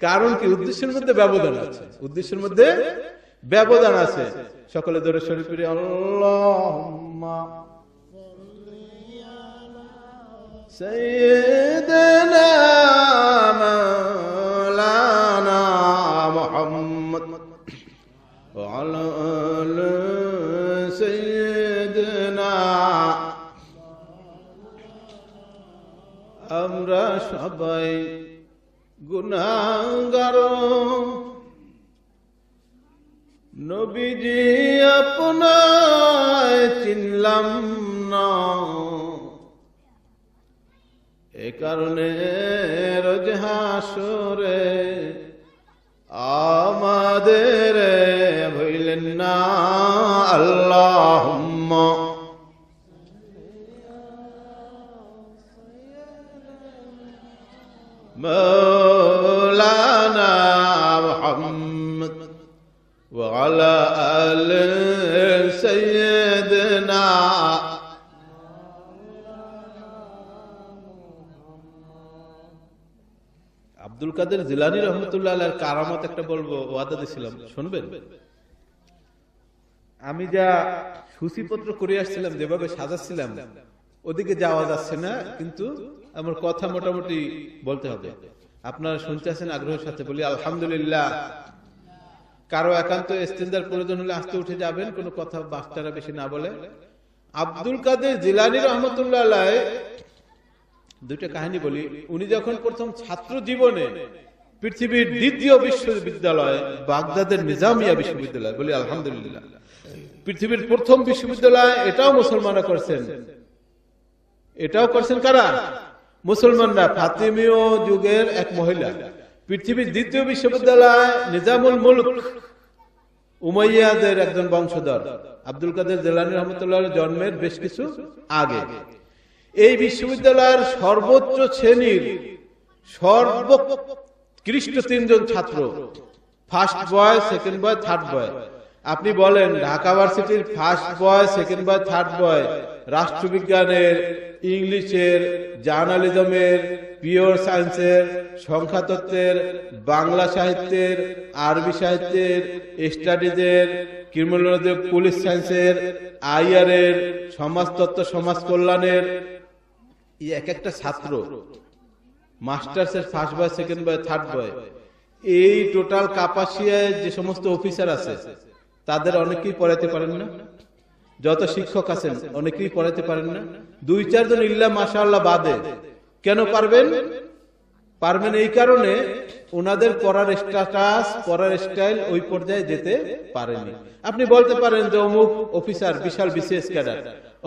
কারণ কি? উদ্দেশ্যের মধ্যে ব্যবধান আছে, উদ্দেশ্যের মধ্যে ব্যবধান আছে। সকলে দরুদ শরীফ পড়ি, আল্লাহুম্মা সাইয়্যিদানা মাওলানা মুহাম্মদ ওয়া আলা আলি সাইয়্যিদিনা। আমরা সবাই গুনাহগার, নবীজি আপনায় চিনলাম না, এ কারণে রোজ হাসরে আমাদের ভুলেন না। আল্লাহুম্মা মাওলানা মুহাম্মদ ওয়া আলা আলি সাইয়্যিদিনা। আব্দুল কাদের জিলানী রহমতুল্লাহ আলাইহির কারামত একটা বলবো, ওয়াদা দিয়েছিলাম, শুনবেন? আমি যা সূচিপত্র করে আসছিলাম, যেভাবে সাজাচ্ছিলাম, ওদিকে যাওয়া যাচ্ছে না, কিন্তু আমার কথা মোটামুটি বলতে হবে। আপনারা শুনতে আছেন আগ্রহের সাথে, বলি আলহামদুলিল্লাহ। কারো একান্ত ইস্তেনজার প্রয়োজন হলে আস্তে উঠে যাবেন, কোনো কথা বাচ্চারা বেশি না বলে। আব্দুল কাদের জিলানী রহমতুল্লাহ আলাইহি দুইটা কাহিনী বলি। উনি যখন প্রথম ছাত্র জীবনে পৃথিবীর দ্বিতীয় বিশ্ববিদ্যালয় বাগদাদের নিজামিয়া বিশ্ববিদ্যালয়, বলি আলহামদুলিল্লাহ, পৃথিবীর প্রথম বিশ্ববিদ্যালয়, এটাও মুসলমানরা করছেন। এটাও করছেন কারা? মুসলমানরা। ফাতিমীয় যুগের এক মহিলা। পৃথিবীর দ্বিতীয় বিশ্ববিদ্যালয় নিজামুল মুলক উমাইয়াদের একজন বংশধর, আব্দুল কাদের জিলানী রহমতুল্লাহ জন্মের বেশ কিছু আগে। এই বিশ্ববিদ্যালয়ের সর্বোচ্চ শ্রেণীর সর্বোৎকৃষ্ট তিনজন ছাত্র, first boy, second boy, third boy. আপনি বলেন ঢাকা ভার্সিটির first boy, second boy, third boy রাষ্ট্রবিজ্ঞানের, ইংলিশের, জার্নালিজমের, পিওর সায়েন্সের, সংখ্যাতত্ত্বের, বাংলা সাহিত্যের, আরবি সাহিত্যের, স্টাডিজের, ক্রিমিনোলজি, পুলিশ সায়েন্সের, আইআর এর, সমাজতত্ত্ব, সমাজ কল্যাণের, এক একটা ছাত্র মাস্টার্সের first boy, second boy, third boy. এই টোটাল কাপাসিয়ায় যে সমস্ত অফিসার আছে তাদের অনেকেই পড়াতে পারেন না। যত শিক্ষক আছেন অনেকেই পড়াতে পারেন না, দুই চারজন ইল্লা মাশাআল্লাহ বাদে। কেন পারবেন? পারবেন এই কারণে ওনাদের পড়ার স্ট্যাটাস, পড়ার স্টাইল ওই পর্যায়ে যেতে পারেনি। আপনি বলতে পারেন যে অমুক অফিসার বিশাল বিসিএস ক্যাডার,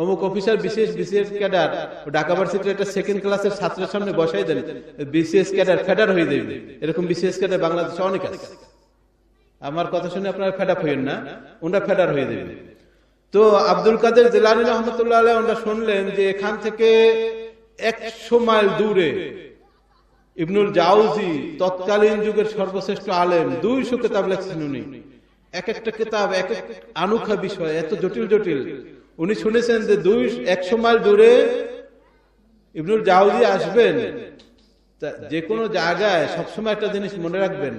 অমুক অফিসার বিসিএস ক্যাডার, ঢাকা ভার্সিটির একটা সেকেন্ড ক্লাসের ছাত্রের সামনে বসাই দেন, বিসিএস ক্যাডার ফেডার হয়ে যাবে। এরকম বিসিএস ক্যাডার বাংলাদেশে অনেক আছে। আমার কথা শুনে আপনারা ফেড আপ হইেন না, ওনারা ফেডার হয়ে যাবে। তো আব্দুল কাদের জিলানী রহমতুল্লাহ আলাইহি ওনারা শুনলেন যে এখান থেকে 100 মাইল দূরে ইবনুল জাওজি, তৎকালীন যুগের সর্বশ্রেষ্ঠ আলেম, 200 কিতাব লিখছেন উনি। এক একটা কিতাব এক এক আনুখা বিষয়, এত জটিল জটিল। উনি শুনেছেন যে 100 মাইল দূরে ইবনুল জাওজি আসবেন। যে কোনো জায়গায় সবসময় একটা জিনিস মনে রাখবেন,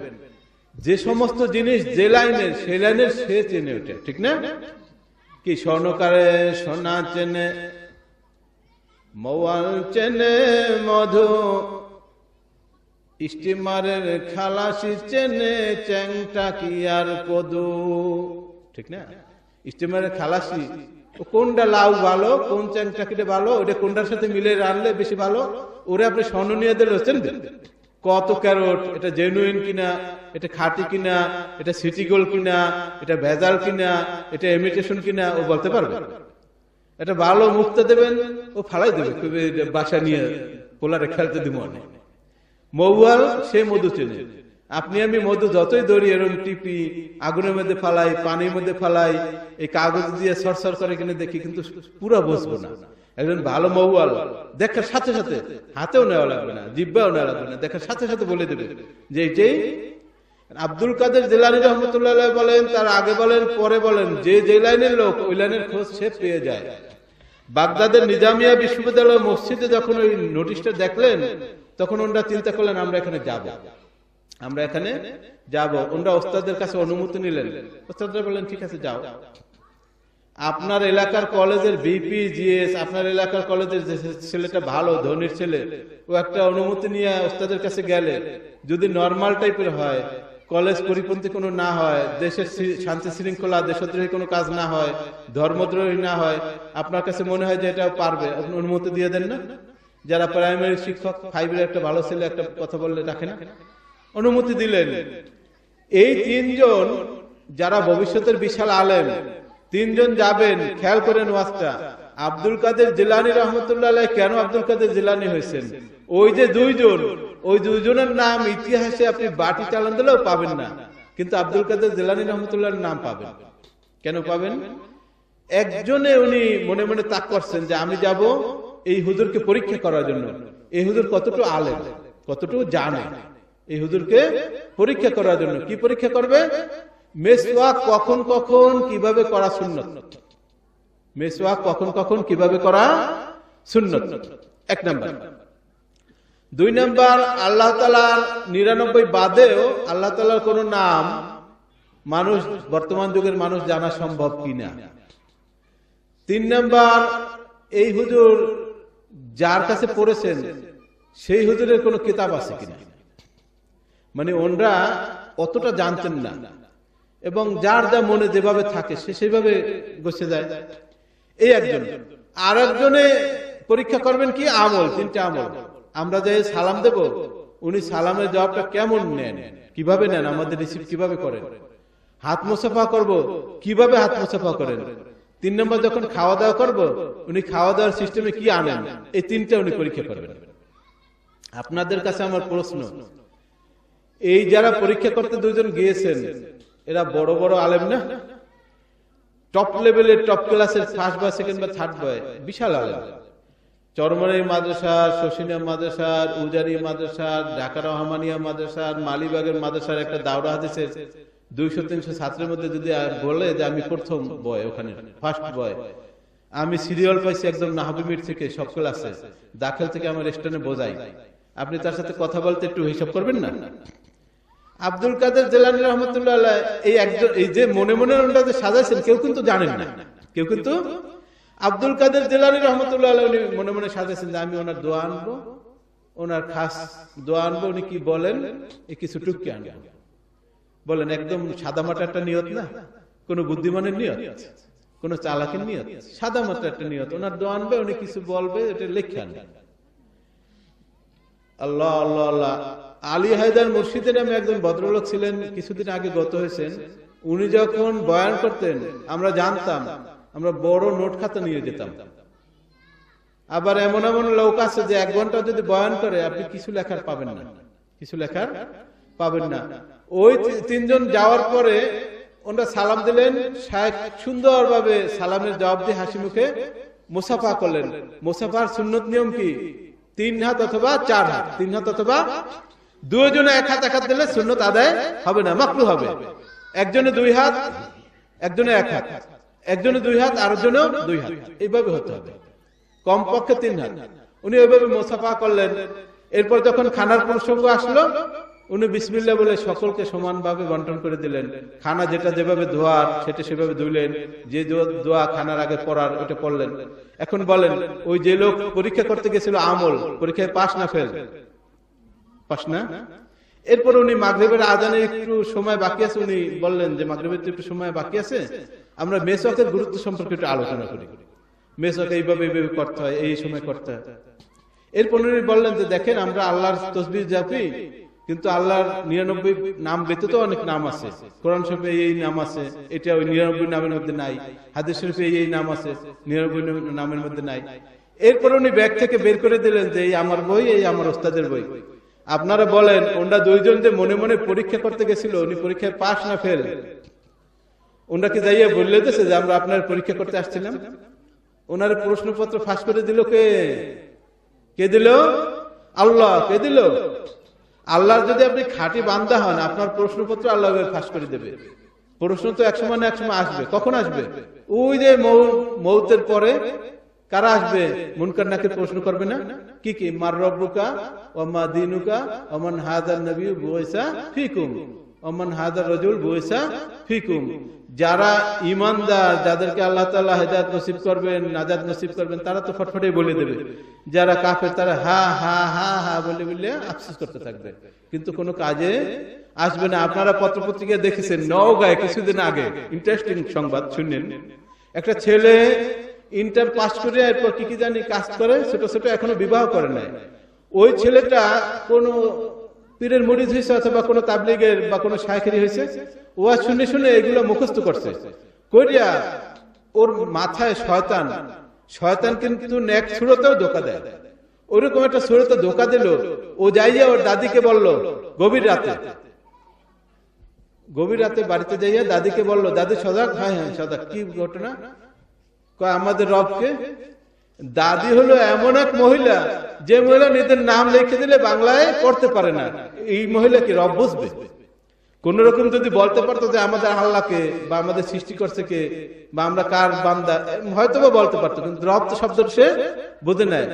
যে সমস্ত জিনিস যে লাইনের, সেই লাইনের সে চেনে ওঠে, ঠিক না? কি স্বর্ণকারে সোনা চেনে, মৌয়াল চেনে মধু, স্টিমারের খালাসি চেনে চ্যাংটা কি আর কদু, ঠিক না? স্টিমারের খালাসি কোনটা লাউ ভালো, কোন চ্যাংটা কিটা ভালো, ওটা কোনটার সাথে মিলে রানলে বেশি ভালো, ওরে আপনি স্বর্ণ নিয়ে দিচ্ছেন কত ক্যারট, এটা জেনুইন কিনা, এটা খাঁটি কিনা, এটা সিটি গোল্ড কিনা, এটা ভেজাল কিনা, এটা ইমিটেশন কিনা, ও বলতে পারবে। এটা ভালো মুক্তা দেবেন, ও ফালাই দেবে, বাসা নিয়ে পোলারে খেলতে দিব। মৌয়াল সে মধু চেনে, আপনি আমি মধু যতই দৌড়ি এরকম টিপি, আগুনের মধ্যে ফালাই, পানির মধ্যে ফালাই, এই কাগজ দিয়ে সরসর করে কিনে দেখি, কিন্তু পুরো বুঝবো না। একজন ভালো মৌয়াল দেখার সাথে সাথে, হাতেও নেওয়া লাগবে না, জিব্বাও নেওয়া লাগবে না, দেখার সাথে সাথে বলে দেবে যে এইটাই। আব্দুল কাদের জিলানী রহমতুল্লাহ বলেন, তার আগে বলেন পরে বলেন, যে লাইনের লোক ওই লাইনের খোঁজ সে পেয়ে যায়। বাগদাদের নিজামিয়া বিশ্ববিদ্যালয় মসজিদে যখন ওই নোটিশটা দেখলেন, তখন ওনারা চিন্তা করলেন আমরা এখানে যাব, আমরা এখানে যাব। ওনারা ওস্তাদের কাছে অনুমতি নিলেন। ওস্তাদরা বললেন ঠিক আছে যাও। আপনার এলাকার কলেজের বিপি জিএস, আপনার এলাকার কলেজের যে ছেলেটা ভালো ধনির ছেলে, ও একটা অনুমতি নিয়ে ওস্তাদের কাছে গেলে, যদি নর্মাল টাইপের হয়, কলেজ পরিপন্থী কোনো না হয়, দেশের শান্তি শৃঙ্খলা দেশদ্রোহী কোনো কাজ না হয়, ধর্মদ্রোহী না হয়, আপনার কাছে মনে হয় যে এটা পারবে, আপনি অনুমতি দিয়ে দেন না? যারা প্রাইমারি শিক্ষক, 5 এর একটা ভালো ছেলে একটা কথা বললে রাখে না, অনুমতি দিলেন। এই 3 জন যারা ভবিষ্যতের বিশাল আলেম, 3 জন যাবেন। খেয়াল করেন ওয়াজটা, আব্দুল কাদের জিলানী রহমতুল্লাহ কেন আব্দুল কাদের জিলানী হয়েছেন? ওই যে 2 জন, ওই 2 জনের নাম ইতিহাসে আপনি বাটি চালান দিলেও পাবেন না, কিন্তু আব্দুল কাদের জিলানী রহমতুল্লাহর নাম পাবেন। কেন পাবেন? একজনে উনি মনে মনে তাক করছেন যে আমি যাব এই হুজুরকে পরীক্ষা করার জন্য, এই হুজুর কতটুকু আলেম, কতটুকু জানে, এই হুজুরকে পরীক্ষা করার জন্য। কি পরীক্ষা করবে? মেসওয়াক কখন কখন কিভাবে করা সুন্নত, মেসওয়াক কখন কখন কিভাবে করা সুন্নত, 1 নাম্বার। 2 নাম্বার, আল্লাহ তাআলার 99 বাদেও আল্লাহ তাআলার কোন নাম মানুষ, বর্তমান যুগের মানুষ জানা সম্ভব কিনা। 3 নাম্বার, এই হুজুর যার কাছে পড়েছেন সেই হুজুরের কোন কিতাব আছে কিনা। মানে ওনরা অতটা জানতেন না, এবং যার যা মনে যেভাবে থাকে সে সেভাবে বসে যায়। এই একজন। আর একজনে পরীক্ষা করবেন কি? আমল, 3টা আমল। আমরা যে সালাম দেব, উনি সালামের জবাবটা কেমন নেন, কিভাবে নেন, আমাদের রিসিভ কিভাবে করেন। হাত মুসাফা করব, কিভাবে হাত মুসাফা করেন। 3 নম্বর, যখন খাওয়া দাওয়া করব, উনি খাওয়া দাওয়ার সিস্টেমে কি আনেন। এই 3টা উনি পরীক্ষা করবেন। আপনাদের কাছে আমার প্রশ্ন, এই যারা পরীক্ষা করতে 2 জন গিয়েছেন, এরা বড় বড় আলেম না? টপ লেভেলের, টপ ক্লাসের, 1st বা 2nd বা 3rd বয়, বিশাল আলেম। চরমনাই মাদ্রাসার, শশিনা মাদ্রাসার, উজারি মাদ্রাসার, ঢাকা রহমানিয়া মাদ্রাসার, মালিবাগের মাদ্রাসার একটা দাওরা হাদিসের 200-300 ছাত্রের মধ্যে যদি বলে যে আমি প্রথম বয়, ওখানে 1st বয়, আমি সিরিয়াল পাইছি একদম নাহাবিমির থেকে, সব ক্লাসে দাখিল থেকে আমার স্টেশনে বোঝাই, আপনি তার সাথে কথা বলতে একটু হিসাব করবেন না? আব্দুল কাদের জিলানী রহমতুল্লাহ এই একজন, এই যে মনে মনে ওনারা যে সাজাইছেন, কেউ কিন্তু জানেন না, কেউ কিন্তু। আব্দুল কাদের জিলানী রহমতুল্লাহ উনি মনে মনে সাজাইছেন যে আমি ওনার দোয়া আনবো, ওনার খাস দোয়া আনবো। উনি কি বলেন? এই কিছু টুকি আনবো বলেন। একদম সাদা মাটা একটা নিয়ত না, কোন বুদ্ধিমানের নিয়ত, কোন চালাকের নিয়ত, সাদা মাটা একটা নিয়ত। ওনার দোয়া আনবে, উনি কিছু বলবে, এটা লিখে আনবে। আল্লাহ আল্লাহ আল্লাহ। আলী হায়দার মুর্শিদের নামে একজন ভদ্রলোক ছিলেন, কিছুদিন আগে গত হয়েছেন। উনি যখন বয়ান করতেন, আমরা জানতাম, আমরা বড় নোট খাতা নিয়ে যেতাম। আবার এমন এমন লোক আছে যে 1 ঘন্টা যদি বয়ান করে, আপনি কিছু লেখার পাবেন না, কিছু লেখার পাবেন না। ওই 3 জন যাওয়ার পরে ওনারা সালাম দিলেন, শায়েখ সুন্দরভাবে সালামের জবাব দিয়ে হাসি মুখে মুসাফা করলেন। মুসাফার সুন্নত নিয়ম কি? 3 হাত অথবা 4 হাত, 3 হাত অথবা 2 জনে 1 হাত 1 হাত দিলে সুন্নত আদায় হবে না, মাকরুহ হবে। একজনে 2 হাত, একজনে 1 হাত, একজনে 2 হাত, আরেকজনেও 2 হাত, এইভাবে হতে হবে, কমপক্ষে 3 হাত। উনি ওইভাবে মুসাফা করলেন। এরপর যখন খানার প্রসঙ্গ আসলো, উনি বিসমিল্লাহ বলে সকলকে সমানভাবে বন্টন করে দিলেন। খানা যেটা যেভাবে ধোয়ার সেটা সেভাবে ধুইলেন, যে দোয়া খানার আগে পড়ার ওটা পড়লেন। এখন বলেন, ওই যে লোক পরীক্ষা করতে গেছিল আমল, পরীক্ষায় পাস না ফেল? পাস না। এরপর উনি মাগরিবের আজানের একটু সময় বাকি আছে, উনি বললেন যে মাগরিবের একটু সময় বাকি আছে, আমরা মেসওয়াকের গুরুত্ব সম্পর্কে একটু আলোচনা করি। মেসওয়াক এইভাবে এইভাবে করতে হয়, এই সময় করতে হয়। এরপর উনি বললেন যে দেখেন, আমরা আল্লাহর তাসবিহ জাপি, কিন্তু আল্লাহর 99 নাম ব্যতীত অনেক নাম আছে। কোরআন শরীফে এই নাম আছে, এটা ওই 99 নামের মধ্যে নাই। হাদিস শরীফে এই নাম আছে, 99 নামের মধ্যে নাই। এরপর উনি ব্যাগ থেকে বের করে দিলেন যে এই আমার বই, এই আমার ওস্তাদের বই। আপনারা বলেন ওনারা দুইজন যে মনে মনে পরীক্ষা করতে গেছিল, উনি পরীক্ষায় পাস না ফেল, ওনাকে যাইয়া বললে দিয়েছে যে আমরা আপনার পরীক্ষা করতে আসছিলাম? ওনার প্রশ্নপত্র ফাঁস করে দিল কে? কে দিল? আল্লাহ। কে দিল? আল্লাহর যদি আপনি খাঁটি বান্দা হন, আপনার প্রশ্নপত্র আল্লাহ ফাঁস করে দেবে। প্রশ্ন তো একসময় না একসময় আসবে। কখন আসবে? ওই যে মৌতের পরে কারা আসবে? মুনকার নাকির প্রশ্ন করবে না? কি কি? মার রব্বুকা ওমা দিনুকা ওমান হাযার নবী বুইসা ফিকুম ওমান হাযার রাজুল বুইসা ফিকুম। যারা ঈমানদার, যাদেরকে আল্লাহ তাআলা হেদায়েত নসিব করবেন, নাজাত নসিব করবেন, তারা তো ফটফটে বলে দেবে। যারা কাফের তারা হা হা হা হা বলে বলে আফসোস করতে থাকবে, কিন্তু কোনো কাজে আসবে না। আপনারা পত্রপত্রিকায় দেখেছেন, নওগাঁয় কিছুদিন আগে ইন্টারেস্টিং সংবাদ শুনলেন, একটা ছেলে ইন্টার পাস করে এরপর কি কি জানি কাজ করে, ছোট ছোট, এখনো বিবাহ করে নাই। ওই ছেলেটা কোন পীরের মুরিদ হয়েছে অথবা কোনো তাবলীগের বা কোনো শায়খেরি হয়েছে, ও শুনে শুনে এগুলো মুখস্থ করছে। করিয়া ওর মাথায় শয়তান, শয়তান কিন্তু নেক সুরতেও ধোকা দেয়। ওইরকম একটা সুরতে ধোকা দিল। ও যাইয়া ওর দাদিকে বলল, গভীর রাতে বাড়িতে যাইয়া দাদিকে বলল, দাদি সজাগ? হ্যাঁ হ্যাঁ সজাগ। কি ঘটনা? আমাদের রবকে। দাদি হলো এমন এক মহিলা, যে মহিলা নিজের নাম লিখে দিলে বাংলায় পড়তে পারে না। এই মহিলা কি রব বুঝবে? কোন রকম যদি বলতে পারতো যে আমাদের আল্লাহকে বা আমাদের সৃষ্টি করছে কে বা আমরা কার বান্দা, হয়তো বা বলতে পারতো, কিন্তু রব তো শব্দ সে বোঝে নাই।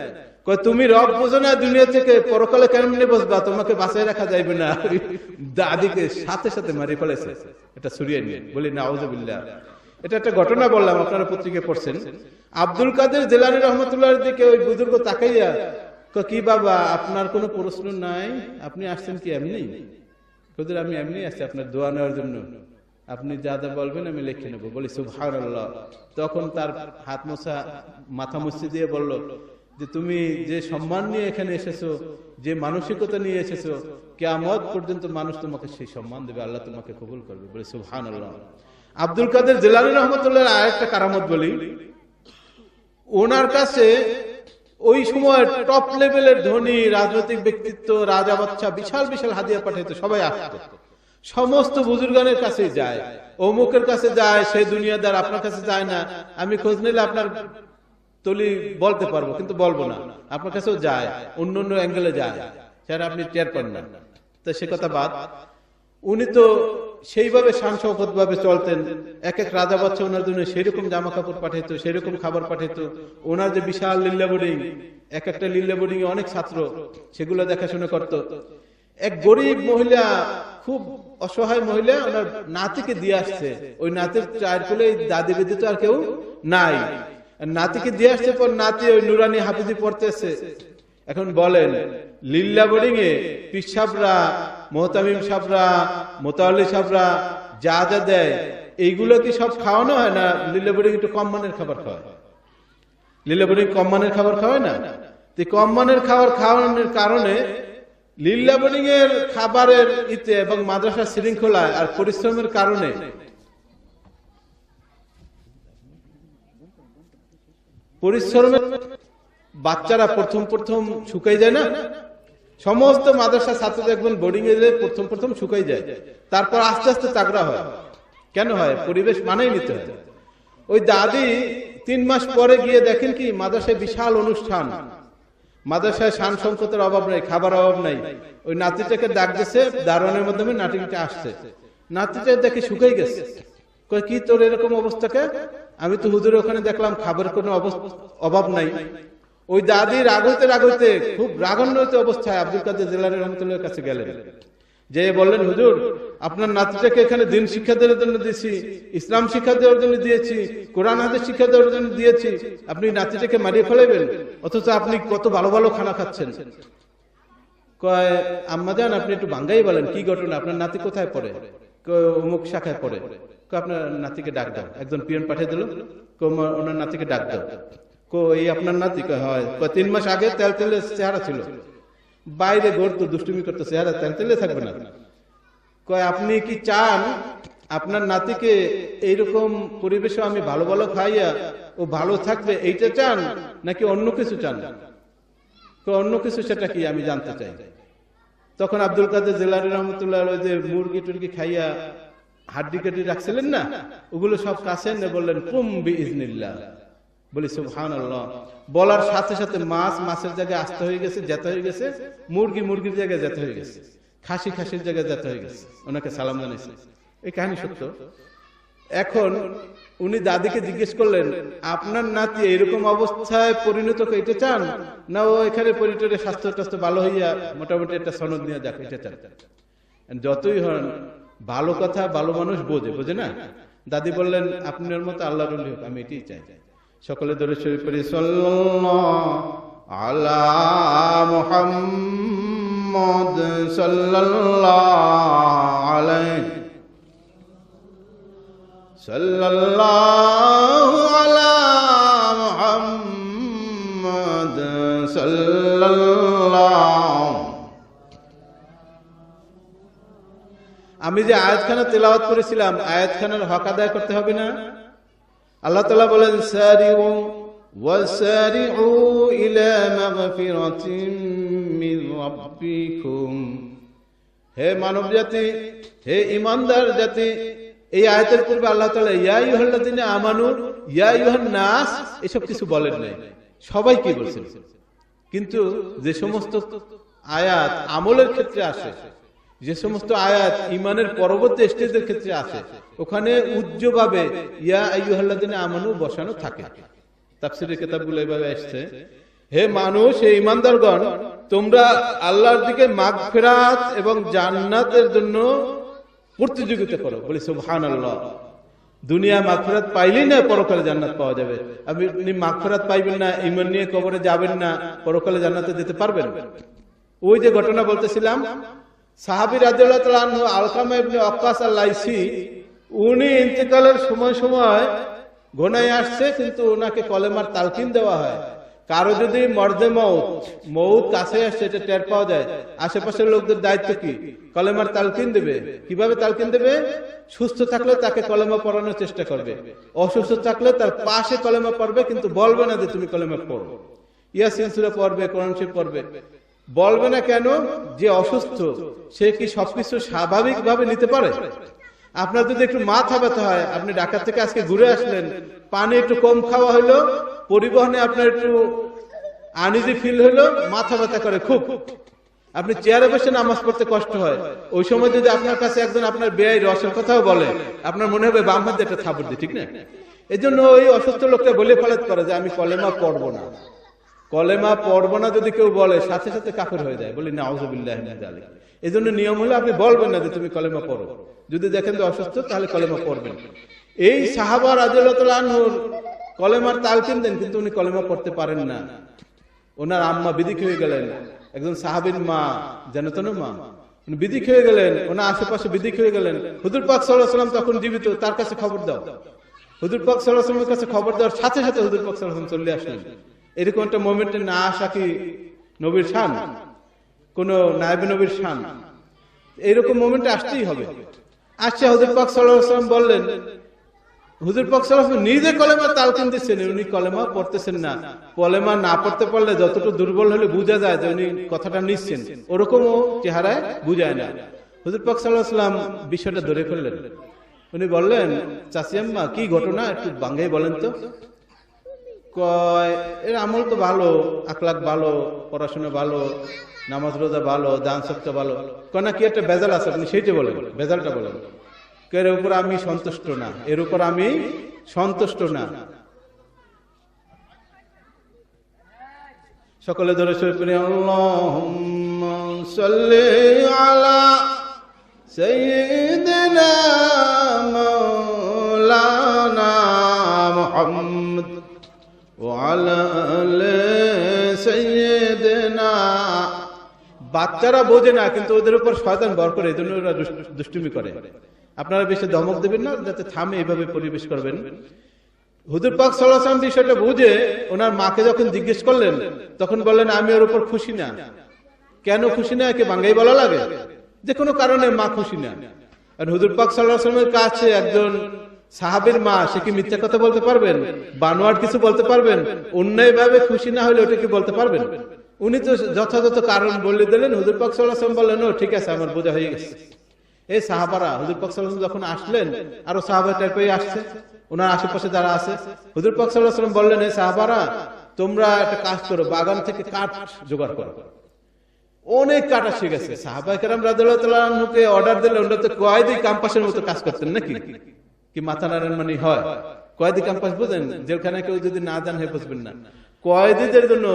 তুমি রব বোঝো না, দুনিয়া থেকে পরকালে কেমনে বসবা, তোমাকে বাঁচাই রাখা যাইবে না। দাদিকে সাথে সাথে মারি ফেলেছে। এটা সুরিয়ে নিয়ে বলি নাউজুবিল্লাহ। এটা একটা ঘটনা বললাম, আপনারা পত্রিকায় পড়ছেন। আব্দুল কাদের জিলানী রহমতুল্লাহর দিকে ওই বুজুর্গ তাকাইয়া, কি বাবা আপনার কোনো প্রশ্ন নাই? আপনি আসছেন কি এমনি? হুজুর আমি এমনি আসছি আপনার দোয়া নেওয়ার জন্য, আপনি যা যা বলবেন আমি লিখে নেবো। বলি সুবহানাল্লাহ। তখন তার হাত মোছা, মাথা মুছে দিয়ে বলল যে তুমি যে সম্মান নিয়ে এখানে এসেছো, যে মানসিকতা নিয়ে এসেছো, কিয়ামত পর্যন্ত মানুষ তোমাকে সেই সম্মান দেবে, আল্লাহ তোমাকে কবুল করবে। বলি সুবহানাল্লাহ। আব্দুল কাদের জিলানী রহমতুল্লাহর আরেকটা কারামত বলি। ওনার কাছে ওই সময় টপ লেভেলের ধনী রাজনৈতিক ব্যক্তিত্ব, রাজা বাদশা বিশাল বিশাল হাদিয়া পাঠাইতো, সবাই আসতো। সমস্ত বুজুর্গানের কাছে যায়, অমুকের কাছে যায়, সেই দুনিয়াদার আপনার কাছে যায় না। আমি খোঁজ নিলে আপনার তলি বলতে পারবো, কিন্তু বলবো না। আপনার কাছেও যায়, অন্য অন্য অ্যাঙ্গেলে যায়, সেটা আপনি টের পান না। তো সে কথা বাদ। উনি তো সেইভাবে শান শওকত ভাবে চলতেন। এক এক রাজা বাচ্চা ওনার জন্য সেইরকম জামা কাপড় পাঠাইতো, সেইরকম খাবার পাঠাইতো। ওনার যে বিশাল লিল্লা বোর্ডিং, এক একটা লিল্লা বোর্ডিং এ অনেক ছাত্র, সেগুলো দেখাশোনা করত। এক গরিব মহিলা, খুব অসহায় মহিলা, ওনার নাতিকে দিয়ে আসছে। ওই নাতির চায়ের কোলে দাদি ব্যতীত আর কেউ নাই। নাতিকে দিয়ে আসছে, পর নাতি ওই নুরানি হাফিজি পড়তেছে। এখন বলেন, লিল্লা বোর্ডিং এ পিসাবরা, মোহতামিম সাবরা, মোতাল্লি সাবরা যা যা দেয়, এইগুলো কি সব খাওয়ানো হয় না? লিল্লা বোর্ডিং একটু কম মানের খাবার খাওয়ায়। লিল্লা বোর্ডিং কম মানের খাবার খাওয়ায় না? কম মানের খাবার খাওয়ানোর কারণে লিল্লা বোর্ডিং এর খাবারের ইতে এবং মাদ্রাসার শৃঙ্খলায় আর পরিশ্রমের কারণে পরিশ্রমের বাচ্চারা প্রথম প্রথম শুকাই যায় না? সমস্ত মাদ্রাসা ছাত্র দেখবেন বোর্ডিং এ প্রথম শুকাই যায়, তারপর আস্তে আস্তে তাগড়া হয়। কেন হয়? পরিবেশ মানাই নিতে হয়। ওই দাদি 3 মাস পরে গিয়ে দেখেন কি মাদ্রাসায় বিশাল অনুষ্ঠান, মাদ্রাসায় শান সংকটের অভাব নাই, খাবার অভাব নাই। ওই নাতিটাকে ডাক দিয়েছে, দারোয়ানের মাধ্যমে নাতিটা আসছে। নাতিটা দেখে শুকাই গেছে। কি তোর এরকম অবস্থাকে? আমি তো হুজুরের ওখানে দেখলাম খাবারের কোনো অভাব নাই। ওই দাদি রাগ হইতে খুব রাগান্বিত অবস্থায় আব্দুল কাদের জিলানী রহমতুল্লাহর কাছে গেলেন, যে বললেন, হুজুর আপনার নাতিটাকে এখানে দিন শিক্ষা দেওয়ার জন্য দিয়েছি, ইসলাম শিক্ষা দেওয়ার জন্য দিয়েছি, কোরআন হাদিস শিক্ষা দেওয়ার জন্য দিয়েছি, আপনি নাতিটাকে মারিয়ে ফেলাবেন, অথচ আপনি কত ভালো ভালো খানা খাচ্ছেন। কয়, আম্মা জান আপনি একটু বাঙ্গাই বলেন, কি ঘটনা? আপনার নাতি কোথায় পড়ে? অমুক শাখায় পড়ে। আপনার নাতিকে ডাক দাও। একজন পিয়ন পাঠিয়ে দিল, ওনার নাতিকে ডাক দাও। এই আপনার নাতি? হয়। 3 মাস আগে তেল তেলে চেহারা ছিল, বাইরে ঘুরতো, দুষ্টুমি করতো, চেহারা তেল তেলে থাকবে না। কয় আপনি কি চান আপনার নাতিকে এইরকম পরিবেশে আমি ভালো ভালো খাইয়া ও ভালো থাকবে, এইটা চান নাকি অন্য কিছু চান? অন্য কিছু, সেটা কি আমি জানতে চাই। তখন আব্দুল কাদের জিলানী রহমতুল্লাহ ওই যে মুরগি টুরগি খাইয়া হাড্ডি কাটি রাখছিলেন না, ওগুলো সব কাছে এনে বললেন কুম বিইজনিল্লাহ। বলি সুবহানাল্লাহ। বলার সাথে সাথে মাছ মাছের জায়গায় আস্ত হয়ে গেছে, জেতা হয়ে গেছে, মুরগি মুরগির জায়গায় জেতা হয়ে গেছে, খাসি খাসির জায়গায় জেতা হয়ে গেছে। ওনাকে সালাম জানিয়েছে। এই কাহিনী সত্য। এখন উনি দাদিকে জিজ্ঞেস করলেন, আপনার নাতি এরকম অবস্থায় পরিণত হইতে চান, না ও এখানে পরিটরে স্বাস্থ্য টাস্থ্য ভালো হইয়া মোটামুটি একটা সনদ নিয়ে যাক, এটা চান? যতই হন ভালো কথা ভালো মানুষ বোঝে না। দাদি বললেন, আপনার মতো আল্লাহর ওলি হোক, আমি এটাই চাই। সকলে দরুদ শরীফ পড়ি, সাল্লাল্লাহু আলা মুহাম্মদ সাল্লাল্লাহু আলাইহি সাল্লাল্লাহু আলা মুহাম্মদ সাল্লাল্লাহু। আমি যে আয়াতখানা তেলাওয়াত করেছিলাম, আয়াতখানার হক আদায় করতে হবে না? আল্লাহ তাআলা বলেন, সারিউ ওয়াসারিউ ইলা মাগফিরাতিন মির রাব্বিকুম। হে মানব জাতি, হে ঈমানদার জাতি, এই আয়াতের পূর্বে আল্লাহ তাআলা ইয়া আইয়ুহাল্লাযিনা আমানু, ইয়া আইয়ুহান নাস এসব কিছু বলেন নাই, সবাইকে বলছেন। কিন্তু যে সমস্ত আয়াত আমলের ক্ষেত্রে আসে, যে সমস্ত আয়াত ইমানের পরবর্তী স্টেজের ক্ষেত্রে আসে, ওখানে উজ্জ্বলভাবে ইয়া আইয়ুহাল্লাযিনা আমানু বসানো থাকে। তাফসীরের কিতাবগুলো এইভাবে আসছে, হে মানুষ, হে ঈমানদারগণ, তোমরা আল্লাহর দিকে মাগফিরাত এবং জান্নাতের জন্য প্রতিযোগিতা করো। বলি সুবহানাল্লাহ। দুনিয়া মাগফিরাত পাইলেই না পরকালে জান্নাত পাওয়া যাবে। আপনি মাগফিরাত পাইবেন না, ঈমান নিয়ে কবরে যাবেন না, পরকালে জান্নাতে যেতে পারবেন? ওই যে ঘটনা বলতেছিলাম, সাহাবী রাদিয়াল্লাহু তাআলা আনহু আলকামা ইবনে ওয়াক্কাস আল-লাইসি, উনি ইন্তেকালের সময় ঘনায় আসছে, কিন্তু ওনাকে কলেমার তালকিন দেওয়া হয়। কারো যদি মর্দে মৌত কাছে আসছে, এটা টের পাওয়া যায়, আশেপাশের লোকদের দায়িত্ব কি? কলেমার তালকিন দেবে। কিভাবে তালকিন দেবে? সুস্থ থাকলে তাকে কলেমা পড়ানোর চেষ্টা করবে, অসুস্থ থাকলে তার পাশে কলেমা পড়বে, কিন্তু বলবে না যে তুমি কলেমা পড়ো। ইয়াসিন সূরা পড়বে, কোরআন শরীফ পড়বে। বলবে না কেন? যে অসুস্থ, সে কি সবকিছু স্বাভাবিকভাবে নিতে পারে? আপনার যদি একটু মাথা ব্যথা হয়, আপনি ঢাকা থেকে আজকে ঘুরে আসলেন, পানি একটু কম খাওয়া হলো, পরিবহনে আপনার একটু আনইজি ফিল হলো, মাথা ব্যথা করে খুব, আপনি চেয়ারে বসে নামাজ পড়তে কষ্ট হয়, ওই সময় যদি আপনার কাছে একজন আপনার বেয়াই রসের কথাও বলে, আপনার মনে হবে বাম হাত দিয়ে একটা থাপড় দিই, ঠিক না? এই জন্য ওই অসুস্থ লোকটা বলে ফেলাত করে যে আমি কলেমা পড়বো না। কলেমা পড়বো না যদি কেউ বলে, সাথে সাথে কাফের হয়ে যায়। বলি নাউযুবিল্লাহি মিন যালিক। এই জন্য নিয়ম হলো আপনি বলবেন না যে তুমি কলেমা পড়ো। যদি দেখেন যে অসুস্থ, তাহলে কলেমা পড়বেন। এই সাহাবা রাদিয়াল্লাহু তাআলা আনহুর কলেমার তালকিন দেন, কিন্তু উনি কলেমা পড়তে পারেন না। ওনার আম্মা বিদিক হয়ে গেলেন, একজন সাহাবীর মা, জানেন না মা, উনি বিদিক হয়ে গেলেন, ওনার আশেপাশে বিদিক হয়ে গেলেন। হুজুর পাক সাল্লাল্লাহু আলাইহি ওয়াসাল্লাম তখন জীবিত, তার কাছে খবর দাও। হুজুর পাক সাল্লাল্লাহু আলাইহি ওয়াসাল্লামের কাছে খবর দেওয়ার সাথে সাথে হুজুর পাক সাল্লাল্লাহু আলাইহি ওয়াসাল্লাম চলে আসলেন। এরকম একটা মোমেন্টে না আসা কি নবীর শান? কোন নায়েবে নবীর শান? এরকম মোমেন্টে আসতেই হবে। আসছে হুজুর পাক সাল্লাল্লাহু আলাইহি ওয়াসাল্লাম বললেন, হুজুর পাক সাল্লাল্লাহু আলাইহি ওয়াসাল্লাম নিজে কলেমা তালকিন দিচ্ছেন, উনি কলেমা পড়তেছেন না। কলেমা না পড়তে পারলে যতটুকু দুর্বল হলে বোঝা যায় যে উনি কথাটা নিচ্ছেন, ওরকমও চেহারায় বোঝায় না। হুজুর পাক সাল্লাল্লাহু আলাইহি ওয়াসাল্লাম বিষয়টা ধরে ফেললেন। উনি বললেন, চাচি আম্মা, কি ঘটনা একটু বাঙ্গাই বলেন তো। এর আমল তো ভালো, আখলাক ভালো, পড়াশোনা ভালো, নামাজ রোজা ভালো, দান সদকা ভালো, কেন কি একটা বেজাল আছে, আপনি সেইটা বলেন, বেজালটা বলেন। এর উপর আমি সন্তুষ্ট না, এর উপর আমি সন্তুষ্ট না। সকলে ধরে শরীফ আল্লাহুম্মা সাল্লি আলা সাইয়্যিদিনা মাওলানা মুহাম্মদ ওয়ালা আলি সাইয়্যিদিনা। বাচ্চারা বোঝে না, কিন্তু ওদের উপর শয়তান ভর করে, এই জন্য ওরা দুষ্টুমি করে। আপনারা বেশি ধমক দেবেন না, যাতে থামে, এইভাবে পরিবেশ করবেন। হুজুর পাক সাল্লাল্লাহু আলাইহি ওয়াসাল্লাম বিষয়টা বুঝে ওনার মাকে যখন জিজ্ঞেস করলেন, তখন বললেন, আমি ওর উপর খুশি না। কেন খুশি না? একে বাঙ্গাই বলা লাগে? যে কোনো কারণে মা খুশি না। আর হুজুর পাক সাল্লাল্লাহু আলাইহি ওয়াসাল্লামের কাছে একজন সাহাবীর মা, সে কি মিথ্যা কথা বলতে পারবেন? বানোয়াট কিছু বলতে পারবেন? অন্যায় ভাবে খুশি না হলে ওটা কি বলতে পারবেন? উনি তো যথাযথ কারণ বলে দিলেন। হুজুর পাক সাল্লাল্লাহু আলাইহি ওয়াসাল্লাম বললেন, ও ঠিক আছে, আমার বোঝা হয়ে গেছে। এই সাহাবারা হুজুর পাক সাল্লাল্লাহু আলাইহি ওয়াসাল্লাম যখন আসলেন, আরো সাহাবা টাইপ আসছে, ওনার আশেপাশে যারা আছে, হুজুর পাক সাল্লাল্লাহু আলাইহি ওয়াসাল্লাম বললেন, এই সাহাবারা তোমরা একটা কাজ করো, বাগান থেকে কাঠ জোগাড় করো। অনেক কাঠ এসে গেছে। সাহাবায়ে কেরাম রাদিয়াল্লাহু তাআলা আনহুকে অর্ডার দিলেন, ওটা তো কয়েদি কাম্পাসের মতো কাজ করতেন নাকি? কি মাথা নাড়েন মানে হয়? কয়েদি কাম্পাস বুঝেন? যেখানে কেউ যদি না জান হে বুঝবেন না। কয়েদিদের জন্য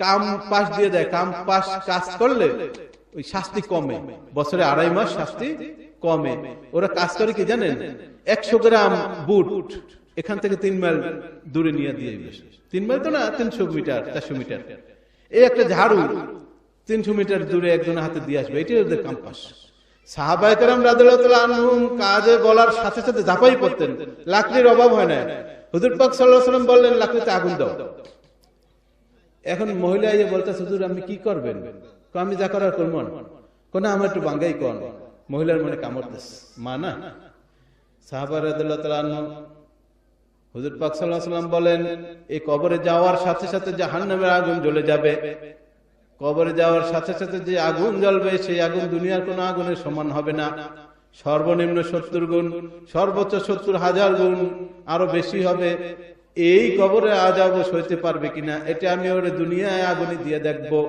কাম্পাস দিয়ে দেয়। কাম্পাস কাজ করলে ওই শাস্তি কমে, বছরে 2.5 মাস শাস্তি কমে। ওরা কাজ করে কি জানেন? 100 গ্রাম বুট এখান থেকে 3 মাইল দূরে নিয়ে দিয়ে, 3 মাইল তো না, 300 মিটার 400 মিটার, এই একটা ঝাড়ু 300 মিটার দূরে একজনের হাতে দিয়ে আসবে, এটাই ওদের কাম্পাস। সাহাবায়ে কেরাম রাদিয়াল্লাহু তাআলা আনহুম কাজে বলার সাথে সাথে ঝাঁপাই পড়তেন। লাকড়ির অভাব হয় না। হুজুর পাক সাল্লাল্লাহু আলাইহি ওয়াসাল্লাম বললেন, লাকড়িতে আগুন দাও। এখন মহিলা এসে বলতেছে, হুজুর আপনি কি করবেন? আমি যা করার করব না, কোন আমার একটু বাঙ্গাই কোন। মহিলার মনে কামড়তেছে, মা না। সাহাবা রাদিয়াল্লাহু তাআলা আনহু হুজুর পাক সাল্লাল্লাহু আলাইহি ওয়াসাল্লাম বলেন, এই কবরে যাওয়ার সাথে সাথে জাহান্নামের আগুন জ্বলে যাবে। কবরে যাওয়ার সাথে সাথে যে আগুন জ্বলবে, সেই আগুন দুনিয়ার কোন আগুনের সমান হবে না। সর্বনিম্ন 70 গুণ, সর্বোচ্চ 70,000 গুণ আরো বেশি হবে। এই কবরে আযাব সইতে পারবে কিনা, এটা আমি ওরে দুনিয়ায় আগুনে দিয়ে দেখবো।